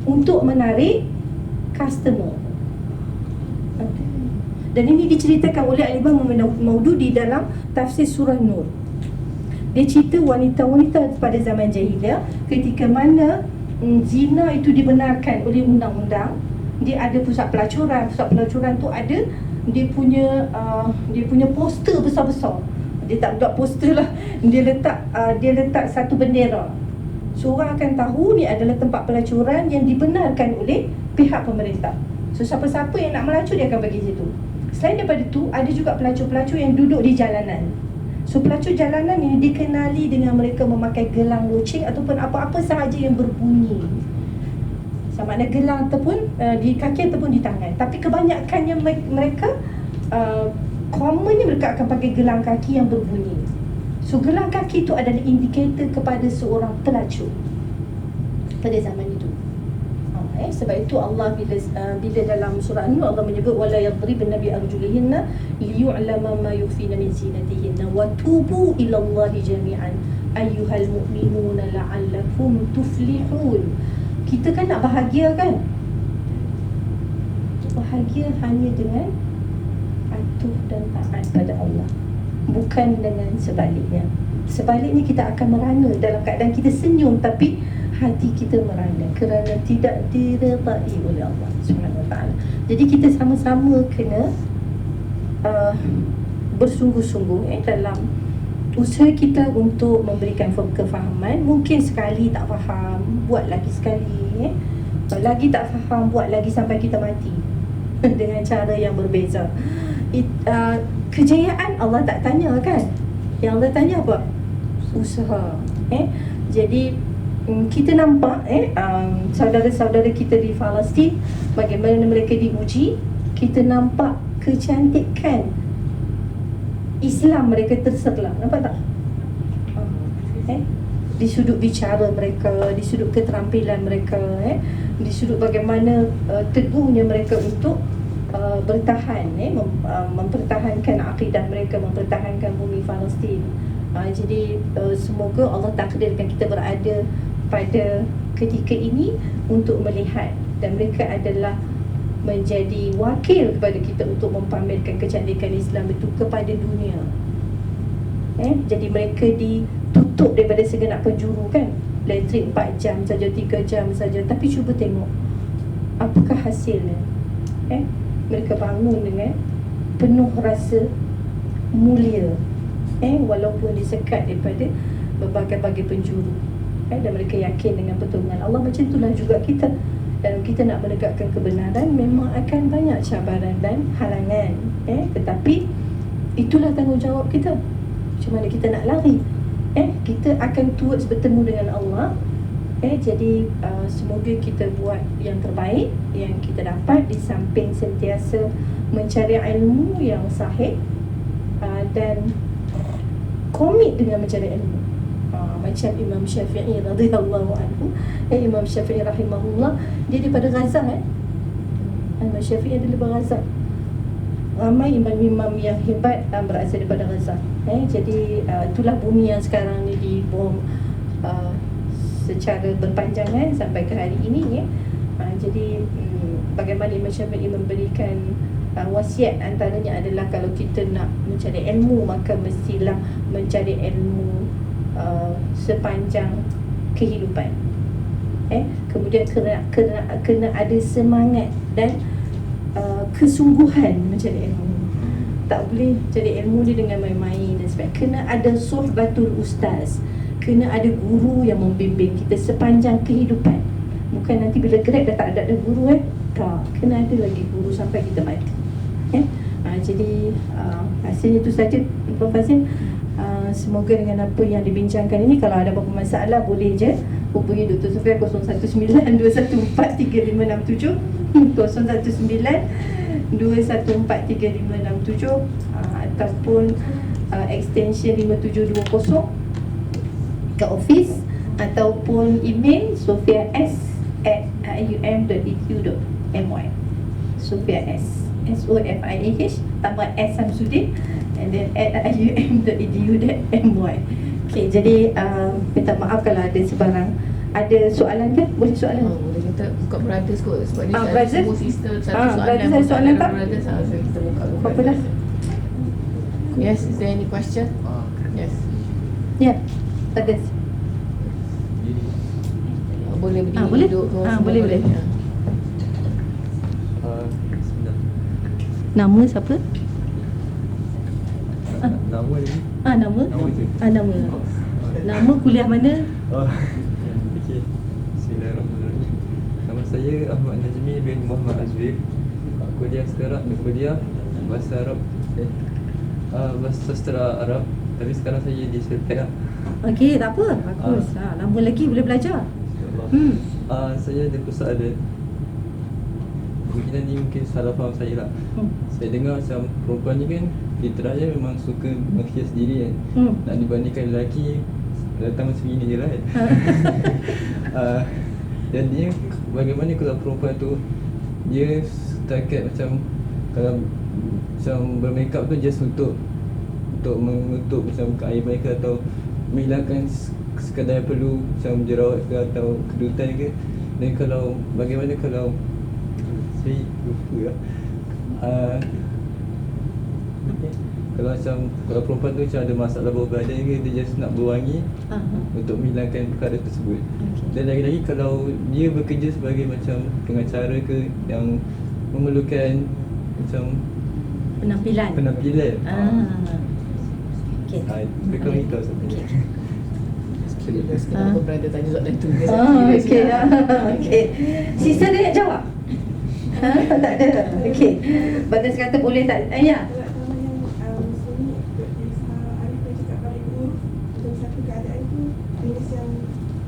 untuk menarik customer. Dan ini diceritakan oleh Al-Imam Maududi dalam tafsir surah Nur. Dia cerita wanita-wanita pada zaman jahiliah ketika mana zina itu dibenarkan oleh undang-undang. Dia ada pusat pelacuran. Pusat pelacuran tu ada dia punya poster besar-besar. Dia tak buat poster lah. Dia letak satu bendera. So orang akan tahu ni adalah tempat pelacuran yang dibenarkan oleh pihak pemerintah. So siapa-siapa yang nak melacur dia akan pergi situ. Selain daripada tu, ada juga pelacur-pelacur yang duduk di jalanan. So pelacur jalanan ini dikenali dengan mereka memakai gelang loceng ataupun apa-apa sahaja yang berbunyi. Sama ada gelang ataupun di kaki ataupun di tangan. Tapi kebanyakannya mereka commonnya mereka akan pakai gelang kaki yang berbunyi. So gelang kaki itu adalah indikator kepada seorang pelacur pada zaman itu. Sebab itu Allah bila dalam surah An-Nur Allah menyebut wala yadribna bi arjulihinna liyu'lama ma yukhfina min zinatihinna wa tubu ila Allah jami'an ayyuhal mu'minuna la'allakum tuflihun. Kita kan nak bahagia kan? Bahagia hanya dengan patuh dan taat pada Allah, bukan dengan sebaliknya. Sebaliknya kita akan merana dalam keadaan kita senyum tapi hati kita merana kerana tidak diredai oleh Allah Subhanahu Wa Taala. Jadi kita sama-sama kena bersungguh-sungguh dalam usaha kita untuk memberikan kefahaman. Mungkin sekali tak faham, buat lagi sekali. Lagi tak faham, buat lagi sampai kita mati dengan cara yang berbeza. Kejayaan Allah tak tanya kan? Yang Allah tanya apa? Usaha. Jadi kita nampak saudara-saudara kita di Palestin bagaimana mereka diuji. Kita nampak kecantikan Islam mereka terserlah. Nampak tak? Di sudut bicara mereka, di sudut keterampilan mereka, di sudut bagaimana teguhnya mereka untuk bertahan, mempertahankan akidah mereka, mempertahankan bumi Palestin. Jadi semoga Allah takdirkan kita berada pada ketika ini untuk melihat, dan mereka adalah menjadi wakil kepada kita untuk mempamerkan kecantikan Islam itu kepada dunia. Jadi mereka ditutup daripada segenap penjuru kan, elektrik 4 jam saja, 3 jam saja. Tapi cuba tengok apakah hasilnya. Mereka bangun dengan penuh rasa mulia, walaupun disekat daripada berbagai-bagai penjuru. Dan mereka yakin dengan pertolongan Allah. Macam itulah juga kita. Dalam kita nak menegakkan kebenaran, memang akan banyak cabaran dan halangan. Tetapi itulah tanggungjawab kita. Macam mana kita nak lari? Kita akan towards bertemu dengan Allah. Jadi semoga kita buat yang terbaik yang kita dapat, di samping sentiasa mencari ilmu yang sahih dan komit dengan mencari ilmu. Macam Imam Syafi'i radhiyallahu anhu, Imam Syafi'i rahimahullah, dia daripada Gaza. Imam Syafi'i adalah Gaza. Ramai imam-imam yang hebat berasal daripada Gaza. Jadi itulah bumi yang sekarang ni dibom secara berpanjangan sampai ke hari ini. Jadi bagaimana Imam Syafi'i memberikan wasiat, antaranya adalah kalau kita nak mencari ilmu, maka mestilah mencari ilmu sepanjang kehidupan. Kemudian kena ada semangat dan kesungguhan mencari ilmu. Tak boleh cari ilmu ni dengan main-main dan sebagainya. Kena ada suhbatul ustaz, kena ada guru yang membimbing kita sepanjang kehidupan. Bukan nanti bila grad dah tak ada guru. Tak, kena ada lagi guru sampai kita mati. Jadi hasilnya itu saja Prof. Fazil. Semoga dengan apa yang dibincangkan ini, kalau ada apa-apa masalah boleh je hubungi Dr. Sofia 0192143567 0192143567 ataupun extension 5720 ke office, ataupun email sofias@ium.edu.my. Sofias SOFIAH tambah S Samsudin and then @ium.edu.my. Okay, jadi minta maaf kalau ada sebarang ada soalan kan? Boleh soalan? Boleh kita buka brothers kot, sebab dia brothers? semua sister satu soalan. Brothers ada soalan tak? Brothers, so kita buka. Apa dah? Yes, is there any question? Yes. Ya, bagus. Boleh berdiri Boleh. duduk ke semua Boleh, boleh. Ya. Bismillah. Nama siapa? Nama ni? Nama? Nama je. Nama. Nama kuliah mana? Oh. Okey. Bismillahirrahmanirrahim. Nama saya Ahmad Najmi bin Muhammad Azwir. Kuliah sekarang kuliah bahasa Arab. Bahasa sastra Arab. Tapi sekarang saya di Sri Lanka. Okey, tak apa. Bagus. Lama lagi boleh belajar. InsyaAllah. Saya ada persoalan. Mungkin ni salah faham saya lah. Saya dengar macam perempuan ni kan fitrahnya memang suka menghias diri kan. Nak dibandingkan lelaki datang macam ini je lah kan. Dan dia bagaimana kalau perempuan tu dia setakat macam kalau macam bermakeup tu just untuk menutup macam air mereka atau menghilangkan sekadar perlu macam jerawat ke atau kedutan ke. Dan kalau bagaimana kalau saya lupa lah. Kalau macam kalau perempuan tu macam ada masalah bau badan ke, dia just nak berwangi untuk menghilangkan perkara tersebut. Dan lagi-lagi kalau dia bekerja sebagai macam pengacara ke yang memerlukan macam Penampilan. Okey. Mereka minta sebenarnya. Kenapa berada tanya soalan tu? Okey. Okey. Sisa dia nak jawab? Tak ada. Okey. Bagus kata boleh tak? Ya. Kalau yang suami Arif dah cakap balik uruf dalam satu keadaan tu minus yang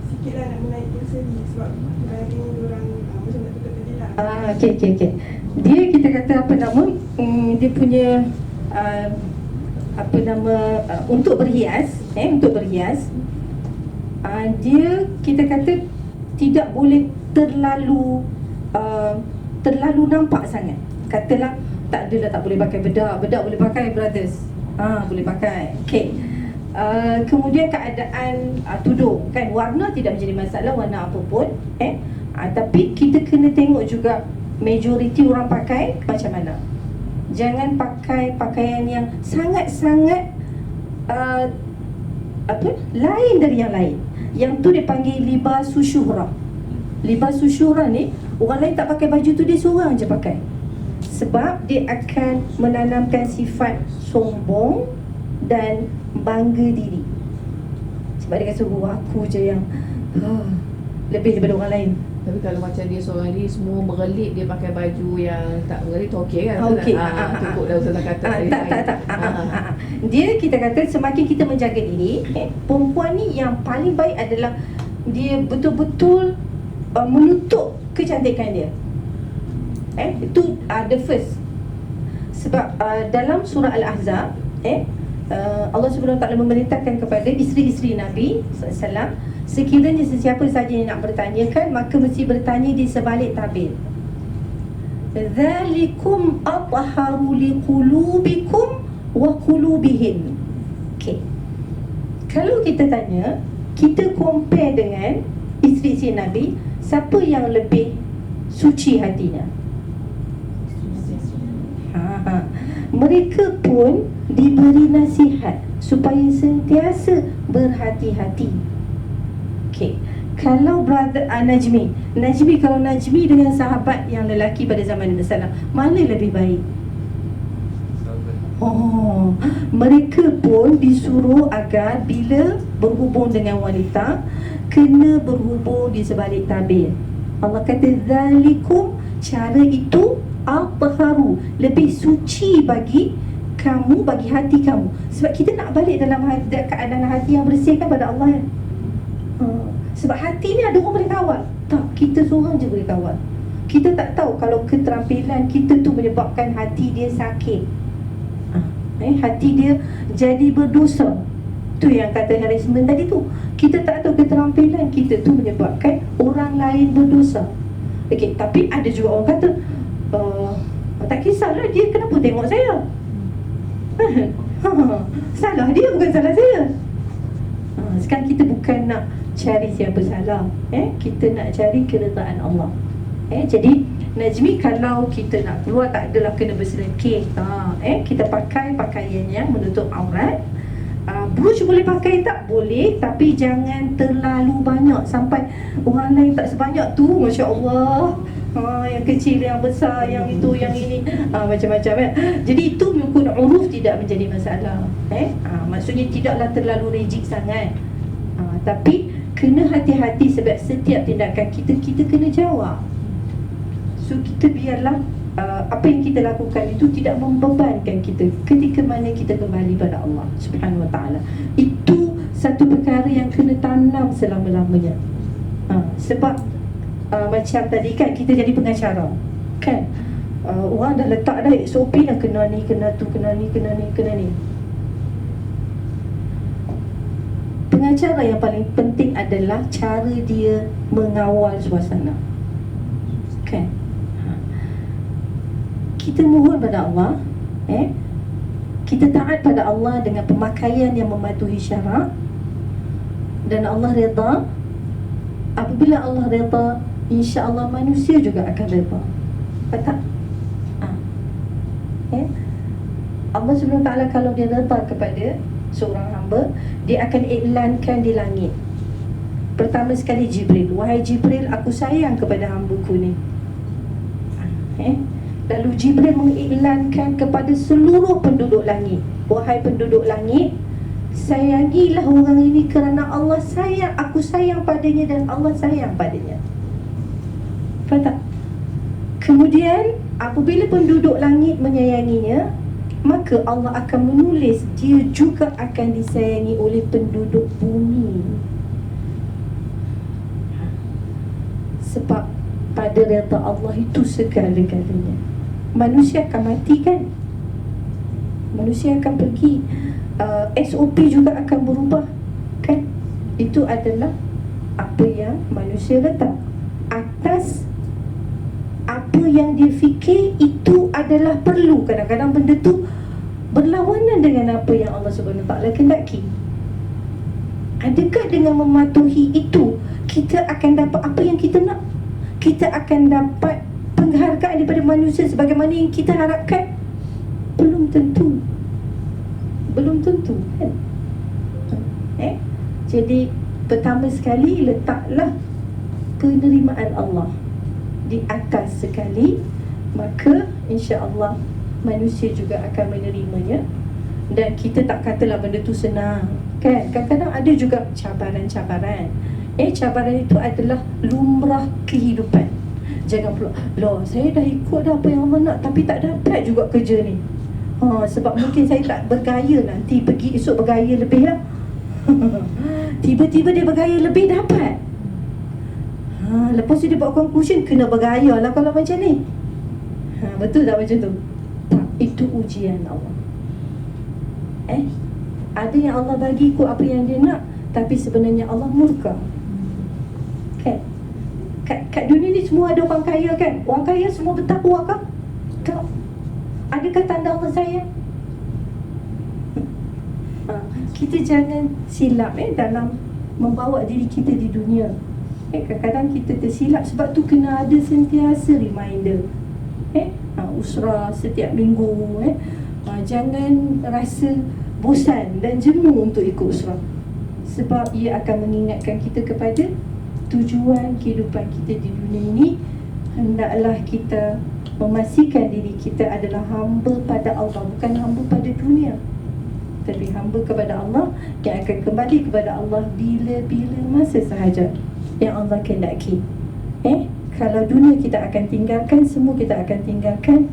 sikit lah nak menaikkan seri sebab kadang-kadang diorang macam nak tutup tadi lah. Okey. Dia kita kata apa nama? Dia punya apa nama untuk berhias, untuk berhias. Dia kita kata tidak boleh terlalu nampak sangat. Katalah tak adalah tak boleh pakai bedak boleh pakai brothers. Boleh pakai. Okey. Kemudian keadaan tudung kan warna tidak menjadi masalah warna apa pun tapi kita kena tengok juga majoriti orang pakai macam mana. Jangan pakai pakaian yang sangat-sangat lain dari yang lain. Yang tu dia panggil libasu syuhrah. Libasu syuhrah ni orang lain tak pakai baju tu, dia seorang je pakai. Sebab dia akan menanamkan sifat sombong dan bangga diri. Sebab dia kata aku je yang lebih daripada orang lain. Tapi kalau macam dia seorang diri semua bergelik, dia pakai baju yang tak bergelik tu okey kan? Okey. Cukup dah Ustazah kata. Tak. Dia kita kata semakin kita menjaga diri, perempuan ni yang paling baik adalah dia betul-betul menutup kecantikan dia. Itu the first. Sebab dalam surah Al-Ahzab Allah SWT memerintahkan kepada isteri-isteri Nabi SAW, sekiranya sesiapa saja yang nak bertanyakan, maka mesti bertanya di sebalik tabir. Dzalikum atharu liqulubikum wa qulubihim. Okey. Kalau kita tanya, kita compare dengan isteri-isteri Nabi, siapa yang lebih suci hatinya? Mereka pun diberi nasihat supaya sentiasa berhati-hati. Okey. Kalau brother Najmi kalau Najmi dengan sahabat yang lelaki pada zaman Nabi sallallahu alaihi wasallam, mana lebih baik? Mereka pun disuruh agar bila berhubung dengan wanita kena berhubung di sebalik tabir. Allah kata zalikum, cara itu atharu, lebih suci bagi kamu, bagi hati kamu. Sebab kita nak balik dalam keadaan hati yang bersih kan pada Allah kan. Sebab hati ni ada orang boleh kawal. Tak, kita seorang je boleh kawal. Kita tak tahu kalau keterampilan kita tu menyebabkan hati dia sakit, hati dia jadi berdosa. Tu yang kata harassment tadi tu. Kita tak tahu keterampilan kita tu menyebabkan orang lain berdosa. Okey, tapi ada juga orang kata tak kisahlah dia kenapa tengok saya. Salah dia, bukan salah saya. Sekarang kita bukan nak cari siapa salah, kita nak cari keredaan Allah. Jadi Najmi, kalau kita nak keluar tak adalah kena berselengkih. Kita pakai pakaian yang menutup aurat, Brush boleh pakai tak? Boleh, tapi jangan terlalu banyak sampai orang lain tak sebanyak tu. Masya Allah. Yang kecil, yang besar, yang itu, yang ini, macam-macam kan. Jadi itu mungkin uruf tidak menjadi masalah. Maksudnya tidaklah terlalu rigid sangat. Tapi kena hati-hati sebab setiap tindakan kita kena jawab. So kita biarlah apa yang kita lakukan itu tidak membebankan kita ketika mana kita kembali pada Allah Subhanahu Wa Taala. Itu satu perkara yang kena tanam selama-lamanya. Sebab macam tadi kan kita jadi pengacara kan, orang dah letak dah SOP dah, kena ni, kena tu, kena ni, kena ni, kena ni. Pengacara yang paling penting adalah cara dia mengawal suasana kan. Kita mohon pada Allah, kita taat pada Allah dengan pemakaian yang mematuhi syarak, dan Allah redha. Apabila Allah redha, insya-Allah manusia juga akan redha. Betul? Allah Subhanahu Wa Taala kalau dia redha kepada seorang hamba, dia akan iklankan di langit. Pertama sekali Jibril, wahai Jibril, aku sayang kepada hamba-Ku ni. Lalu Jibril mengiklankan kepada seluruh penduduk langit, wahai penduduk langit, sayangilah orang ini kerana Allah sayang, aku sayang padanya dan Allah sayang padanya. Faham tak? Kemudian apabila penduduk langit menyayanginya, maka Allah akan menulis dia juga akan disayangi oleh penduduk bumi. Sebab pada redha Allah itu segala-galanya. Manusia akan mati kan, manusia akan pergi, SOP juga akan berubah kan. Itu adalah apa yang manusia letak atas apa yang dia fikir itu adalah perlu. Kadang-kadang benda tu berlawanan dengan apa yang Allah Subhanahu Wa Taala kehendaki. Adakah dengan mematuhi itu kita akan dapat apa yang kita nak? Kita akan dapat penghargaan daripada manusia sebagaimana yang kita harapkan? Belum tentu. Belum tentu kan? Jadi pertama sekali letaklah penerimaan Allah di atas sekali, maka insya-Allah manusia juga akan menerimanya. Dan kita tak katalah benda tu senang kan. Kadang-kadang ada juga cabaran-cabaran. Cabaran itu adalah lumrah kehidupan. Jangan pula, loh saya dah ikut dah apa yang Allah nak, tapi tak dapat juga kerja ni. Sebab mungkin saya tak bergaya, nanti pergi esok bergaya lebih lah. Tiba-tiba dia bergaya lebih dapat. Lepas tu dia buat conclusion, kena bergaya lah kalau macam ni. Betul tak macam tu? Tak, itu ujian Allah. Ada yang Allah bagi ikut apa yang dia nak, tapi sebenarnya Allah murka kan? Kat dunia ni semua ada orang kaya kan? Orang kaya semua bertakwa kah? Tak. Adakah tanda Allah sayang? Kita jangan silap dalam membawa diri kita di dunia. Kadang-kadang kita tersilap. Sebab tu kena ada sentiasa reminder. Usrah setiap minggu. Jangan rasa bosan dan jenuh untuk ikut usrah. Sebab ia akan mengingatkan kita kepada tujuan kehidupan kita di dunia ini. Hendaklah kita memastikan diri kita adalah hamba pada Allah, bukan hamba pada dunia, tapi hamba kepada Allah yang akan kembali kepada Allah bila-bila masa sahaja yang Allah kehendaki. Kalau dunia kita akan tinggalkan, semua kita akan tinggalkan.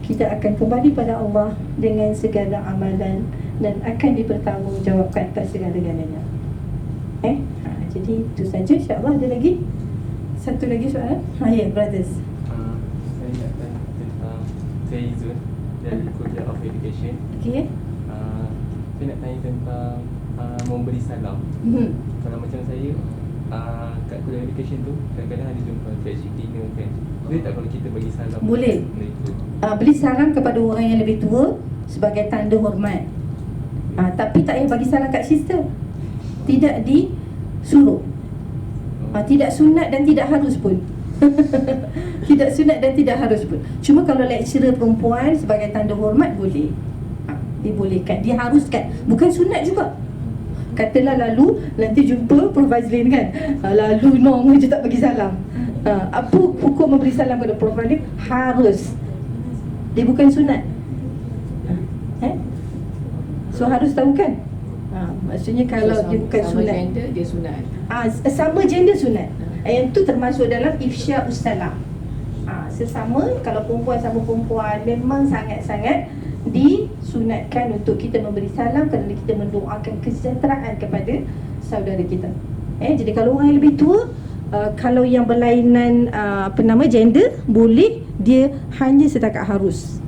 Kita akan kembali pada Allah dengan segala amalan dan akan dipertanggungjawabkan atas segala-galanya. Jadi itu saja, insya-Allah. Ada lagi? Satu lagi soalan? Ya, brothers. Saya nak tanya tentang saya Izun dari Kuliah of Education. Okey. Saya nak tanya tentang memberi salam. Kalau macam saya kat Kuliah Education tu kadang-kadang ada jumpa cik dinner kan. Boleh tak kalau kita bagi salam? Boleh. Beri salam kepada orang yang lebih tua sebagai tanda hormat. Tapi tak payah bagi salam kat sister. Tidak disuruh. Tidak sunat dan tidak harus pun. Tidak sunat dan tidak harus pun. Cuma kalau lecturer perempuan sebagai tanda hormat boleh. Dibolehkan, diharuskan. Bukan sunat juga. Katalah lalu nanti jumpa Prof Fazlin kan, lalu normal je tak bagi salam. Apa hukum memberi salam kepada Prof Fazlin? Harus. Dia bukan sunat. So harus tahu kan? Maksudnya kalau dia bukan sama sunat, gender dia sunat. sama gender sunat. Yang tu termasuk dalam ifsya ussalam. Sesama, kalau perempuan sama perempuan memang sangat-sangat disunatkan untuk kita memberi salam kerana kita mendoakan kesejahteraan kepada saudara kita. Jadi kalau orang yang lebih tua, kalau yang berlainan gender, boleh, dia hanya setakat harus.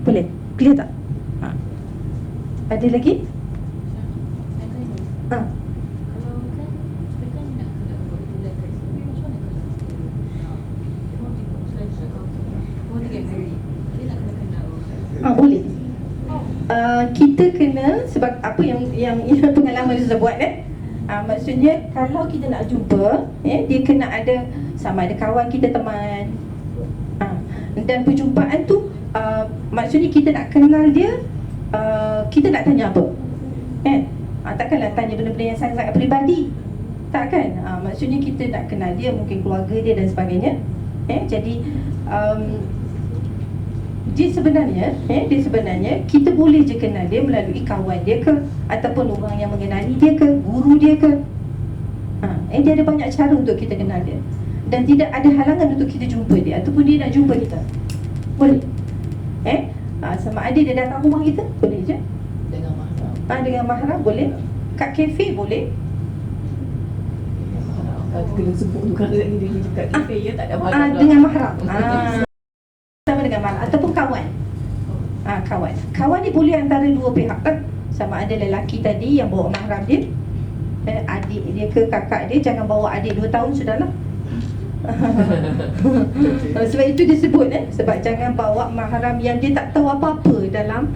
Boleh? Clear tak? Ada lagi? Kalau kan kita kan nak kena buat bulan kat sini, macam mana kalau dia get married, dia nak kena kenal Boleh. Kita kena, sebab apa yang pengalaman dia sudah buat maksudnya kalau kita nak jumpa, dia kena ada, sama ada kawan kita, teman. Dan perjumpaan tu maksudnya kita nak kenal dia, kita nak tanya apa? Takkanlah tanya benda-benda yang sangat-sangat peribadi. Takkan. Maksudnya kita nak kenal dia, mungkin keluarga dia dan sebagainya. Jadi dia sebenarnya kita boleh je kenal dia melalui kawan dia ke, ataupun orang yang mengenali dia ke, guru dia ke. Dia ada banyak cara untuk kita kenal dia. Dan tidak ada halangan untuk kita jumpa dia, ataupun dia nak jumpa kita. Boleh. Sama ada dia datang rumah kita, boleh je. Dengan mahram. Dengan mahram boleh. Kat kafe boleh. Kalau kena sebut tu kalau lagi dia kat kafe ya tak ada mahram. Dengan mahram. Sama dengan mahram ataupun kawan. Kawan ni boleh antara dua pihak kan. Sama ada lelaki tadi yang bawa mahram dia, adik dia ke kakak dia. Jangan bawa adik 2 tahun sudahlah. Sebab itu disebut sebab jangan bawa mahram yang dia tak tahu apa-apa dalam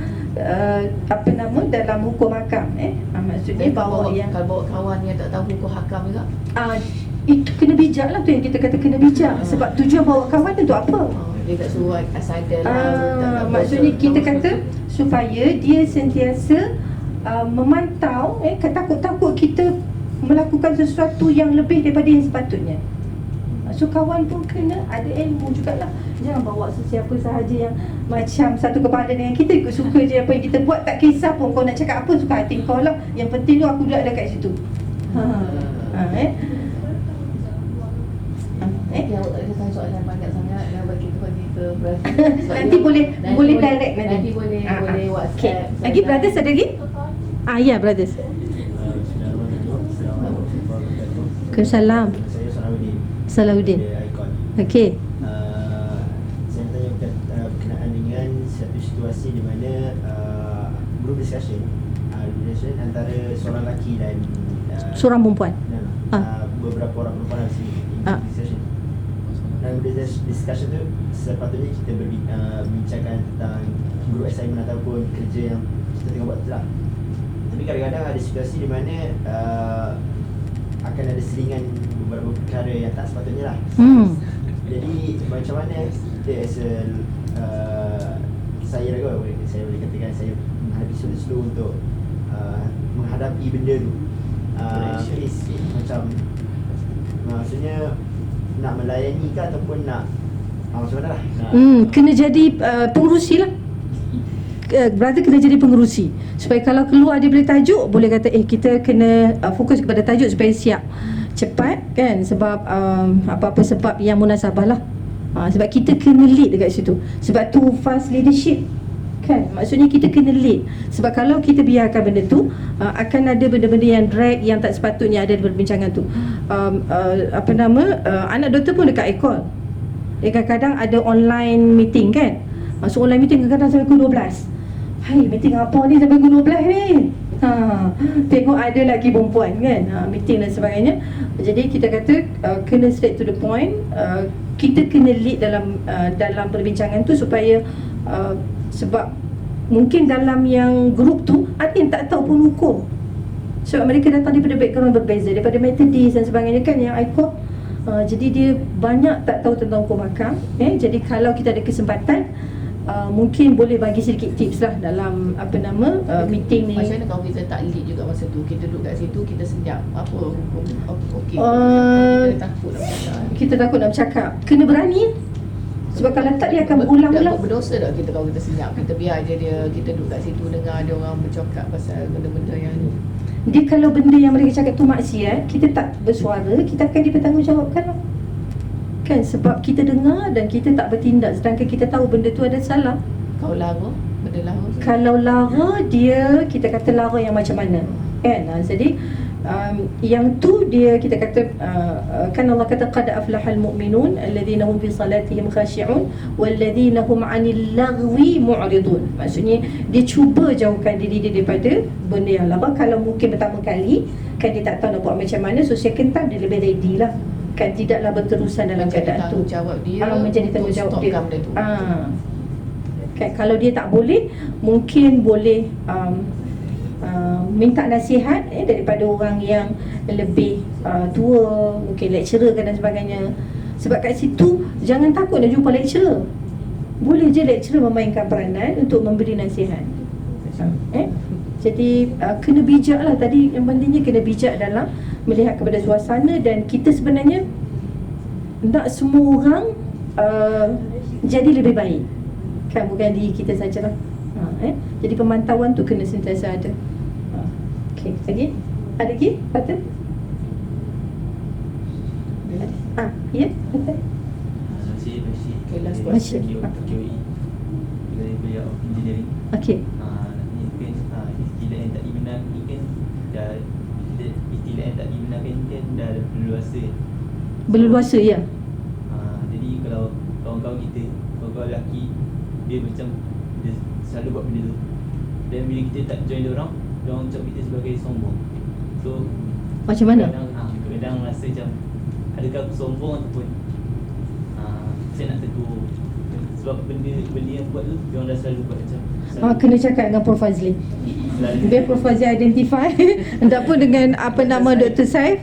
dalam hukum hakam. Maksudnya bawa yang, kalau bawa kawan yang tak tahu hukum hakam juga. itu kena bijak lah, tu yang kita kata kena bijak. Sebab tujuan bawa kawan tu untuk apa? Dia tak suruh asal ada lah. Maksudnya kita kata supaya dia sentiasa memantau, takut-takut kita melakukan sesuatu yang lebih daripada yang sepatutnya. So kawan pun kena ada ilmu jugalah. Jangan bawa sesiapa sahaja yang macam satu kepala dengan kita, ikut suka je apa yang kita buat. Tak kisah pun kau nak cakap apa, suka hati kau lah. Yang penting tu aku duduk ada kat situ. Ya, awak tak ada tanya soalan banyak sangat. Yang bagi kita berarti. Nanti boleh direct nanti. Nanti boleh WhatsApp. Okay. Lagi brothers ada lagi? Ya brothers. Kesalam. Saya Salahuddin. Salahuddin. Dari Icon. Okey. Saya nak tanya berkenaan dengan satu situasi di mana group discussion antara seorang lelaki dan Seorang perempuan. beberapa orang perempuan dalam sini discussion. Dan discussion tu sepatutnya kita berbincangkan tentang group assignment ataupun kerja yang kita tengah buat tu lah. Tapi kadang-kadang ada situasi di mana akan ada selingan beberapa perkara yang tak sepatutnya lah. Jadi macam mana kita as a saya boleh katakan saya menghadapi slow untuk menghadapi benda tu. Macam maksudnya nak melayani ke ataupun nak macam mana lah Kena jadi pengerusi lah. Brother kena jadi pengerusi supaya kalau keluar dia boleh tajuk, boleh kata kita kena fokus kepada tajuk supaya siap cepat kan. Sebab apa-apa sebab yang munasabah lah. Sebab kita kena lead dekat situ. Sebab tu fast leadership kan. Maksudnya kita kena lead. Sebab kalau kita biarkan benda tu, akan ada benda-benda yang drag, yang tak sepatutnya ada di perbincangan tu. Anak doktor pun dekat Ecole, dia kadang-kadang ada online meeting kan. Masuk online meeting kadang-kadang sampai pukul 12. Hai, meeting apa ni sampai pukul 12 ni? Tengok ada lagi perempuan kan, meeting dan sebagainya. Jadi kita kata kena straight to the point. Kita kena lead dalam perbincangan tu supaya sebab mungkin dalam yang grup tu ada yang tak tahu pun hukum. Sebab mereka datang daripada background berbeza, daripada Methodist dan sebagainya kan, yang ICOP. Jadi dia banyak tak tahu tentang hukum hakam. Jadi kalau kita ada kesempatan mungkin boleh bagi sedikit tips lah dalam meeting ni. Macam mana kalau kita tak lead juga masa tu? Kita duduk kat situ, kita senyap. Apa hukum? Okey. Kita takut nak bercakap. Kita takut nak bercakap. Kena berani. Sebab kalau tak dia akan berulang-ulang. Tak berdosa tak kita kalau kita senyap? Kita biar je dia, kita duduk kat situ dengar dia orang bercakap pasal benda-benda yang ni. Dia kalau benda yang mereka cakap tu maksiat, kita tak bersuara, kita akan dipertanggungjawabkan lah. Kan, sebab kita dengar dan kita tak bertindak, sedangkan kita tahu benda tu ada salah. Kau lara, benda lara. Kalau lara dia, kita kata lara yang macam mana, kan? Jadi yang tu dia kita kata kan Allah kata qad aflahal mu'minun alladhina hum fi salatihim khashi'un walladhina hum 'anil lagwi mu'ridun. Maksudnya dia cuba jauhkan diri dia daripada benda yang lara. Kalau mungkin pertama kali kan dia tak tahu nak buat macam mana, so second time dia lebih ready lah, kan, tidaklah berterusan dalam keadaan tu. Tanggungjawab dia menjadi tanggungjawab dia. Benda tu. Kan, kalau dia tak boleh, mungkin boleh minta nasihat daripada orang yang lebih tua, mungkin lecturer kan dan sebagainya. Sebab kat situ jangan takut nak jumpa lecturer. Boleh je lecturer memainkan peranan untuk memberi nasihat. Jadi kena bijak lah. Tadi yang pentingnya kena bijak dalam melihat kepada suasana, dan kita sebenarnya nak semua orang jadi lebih baik, kan, bukan diri kita sajalah. Jadi pemantauan tu kena sentiasa ada. Okey, lagi? Ada lagi? Patut? Ya, betul. Okay, last question. KOE Beliau of Engineering. Okey. Ini kan istilah yang tak dibenarkan ni kan dah, istilah yang tak dibenarkan ni kan dah berluasa. Berluasa, ya. Jadi kalau kawan-kawan kita, kawan-kawan lelaki, dia macam dia selalu buat benda tu, dan bila kita tak join dia orang ucap kita sebagai sombong. So Macam mana? kadang rasa macam adakah aku sombong ataupun saya nak tegur, sebab benda yang buat tu dia orang dah selalu buat macam Kena cakap dengan Prof Fazli. selalu. Biar Prof Fazli identify. Tak pun dengan apa nama Dr. Saif.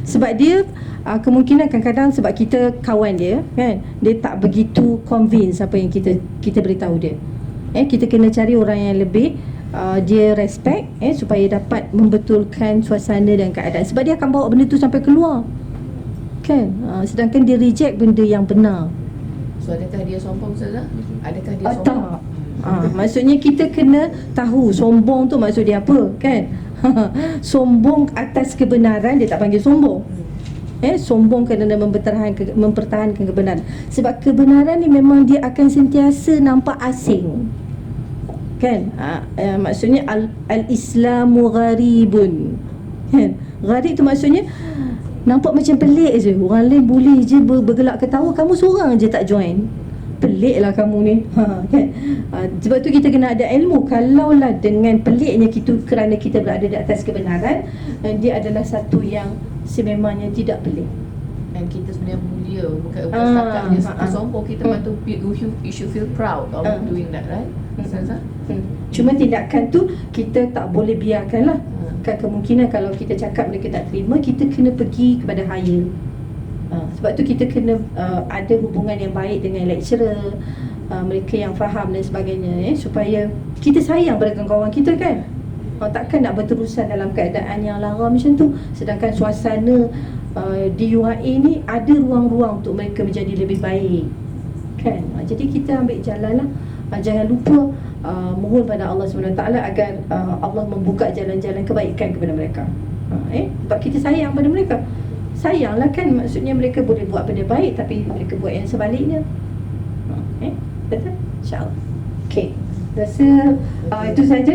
Sebab dia kemungkinan kadang-kadang sebab kita kawan dia, kan, dia tak begitu convince apa yang kita beritahu dia. Kita kena cari orang yang lebih dia respect, supaya dapat membetulkan suasana dan keadaan. Sebab dia akan bawa benda tu sampai keluar, kan. Sedangkan dia reject benda yang benar. So adakah dia sombong, Ustazah? Adakah dia Tak. sombong? Maksudnya kita kena tahu sombong tu maksud dia apa, kan. Sombong atas kebenaran dia tak panggil sombong. Sombong kerana mempertahankan kebenaran. Sebab kebenaran ni memang dia akan sentiasa nampak asing, kan. Maksudnya al-Islamu gharibun, kan. Gharib tu maksudnya nampak macam pelik je. Orang lain boleh je bergelak ketawa, kamu seorang je tak join. Pelik lah kamu ni, kan. Sebab tu kita kena ada ilmu. Kalaulah dengan peliknya kita kerana kita berada di atas kebenaran, dia adalah satu yang sememangnya tidak pelik. Dan kita sebenarnya mulia, bukan setakat dia sombong. Kita patut you should feel proud of doing that, right? Ustazah? Cuma tindakan tu kita tak boleh biarkan lah. Kan kemungkinan kalau kita cakap mereka tak terima, kita kena pergi kepada higher. Sebab tu kita kena ada hubungan yang baik dengan lecturer, mereka yang faham dan sebagainya, supaya kita sayang pada kawan-kawan kita, kan. Takkan nak berterusan dalam keadaan yang lara macam tu. Sedangkan suasana di UAE ni ada ruang-ruang untuk mereka menjadi lebih baik, kan. Jadi kita ambil jalan lah. Jangan lupa mohon pada Allah SWT agar Allah membuka jalan-jalan kebaikan kepada mereka. Sebab kita sayang pada mereka. Sayanglah, kan. Maksudnya mereka boleh buat benda baik, tapi mereka buat yang sebaliknya. Betul? InsyaAllah. Okey, rasa itu saja.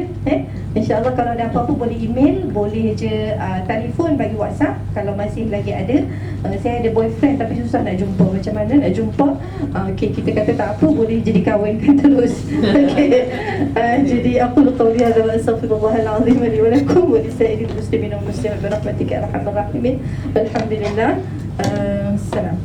InsyaAllah kalau ada apa-apa boleh email, boleh je telefon, bagi WhatsApp kalau masih lagi ada. Saya ada boyfriend tapi susah nak jumpa. Macam mana nak jumpa? Okey, kita kata tak apa, boleh jadi kawankan terus. Okey. Jadi aku qauli hadza wa astaghfirullahalazim li wa lakum wa lisa'iril muslimin wal muslimat bi rahmatika ya arhamar rahimin. Alhamdulillah. Salam.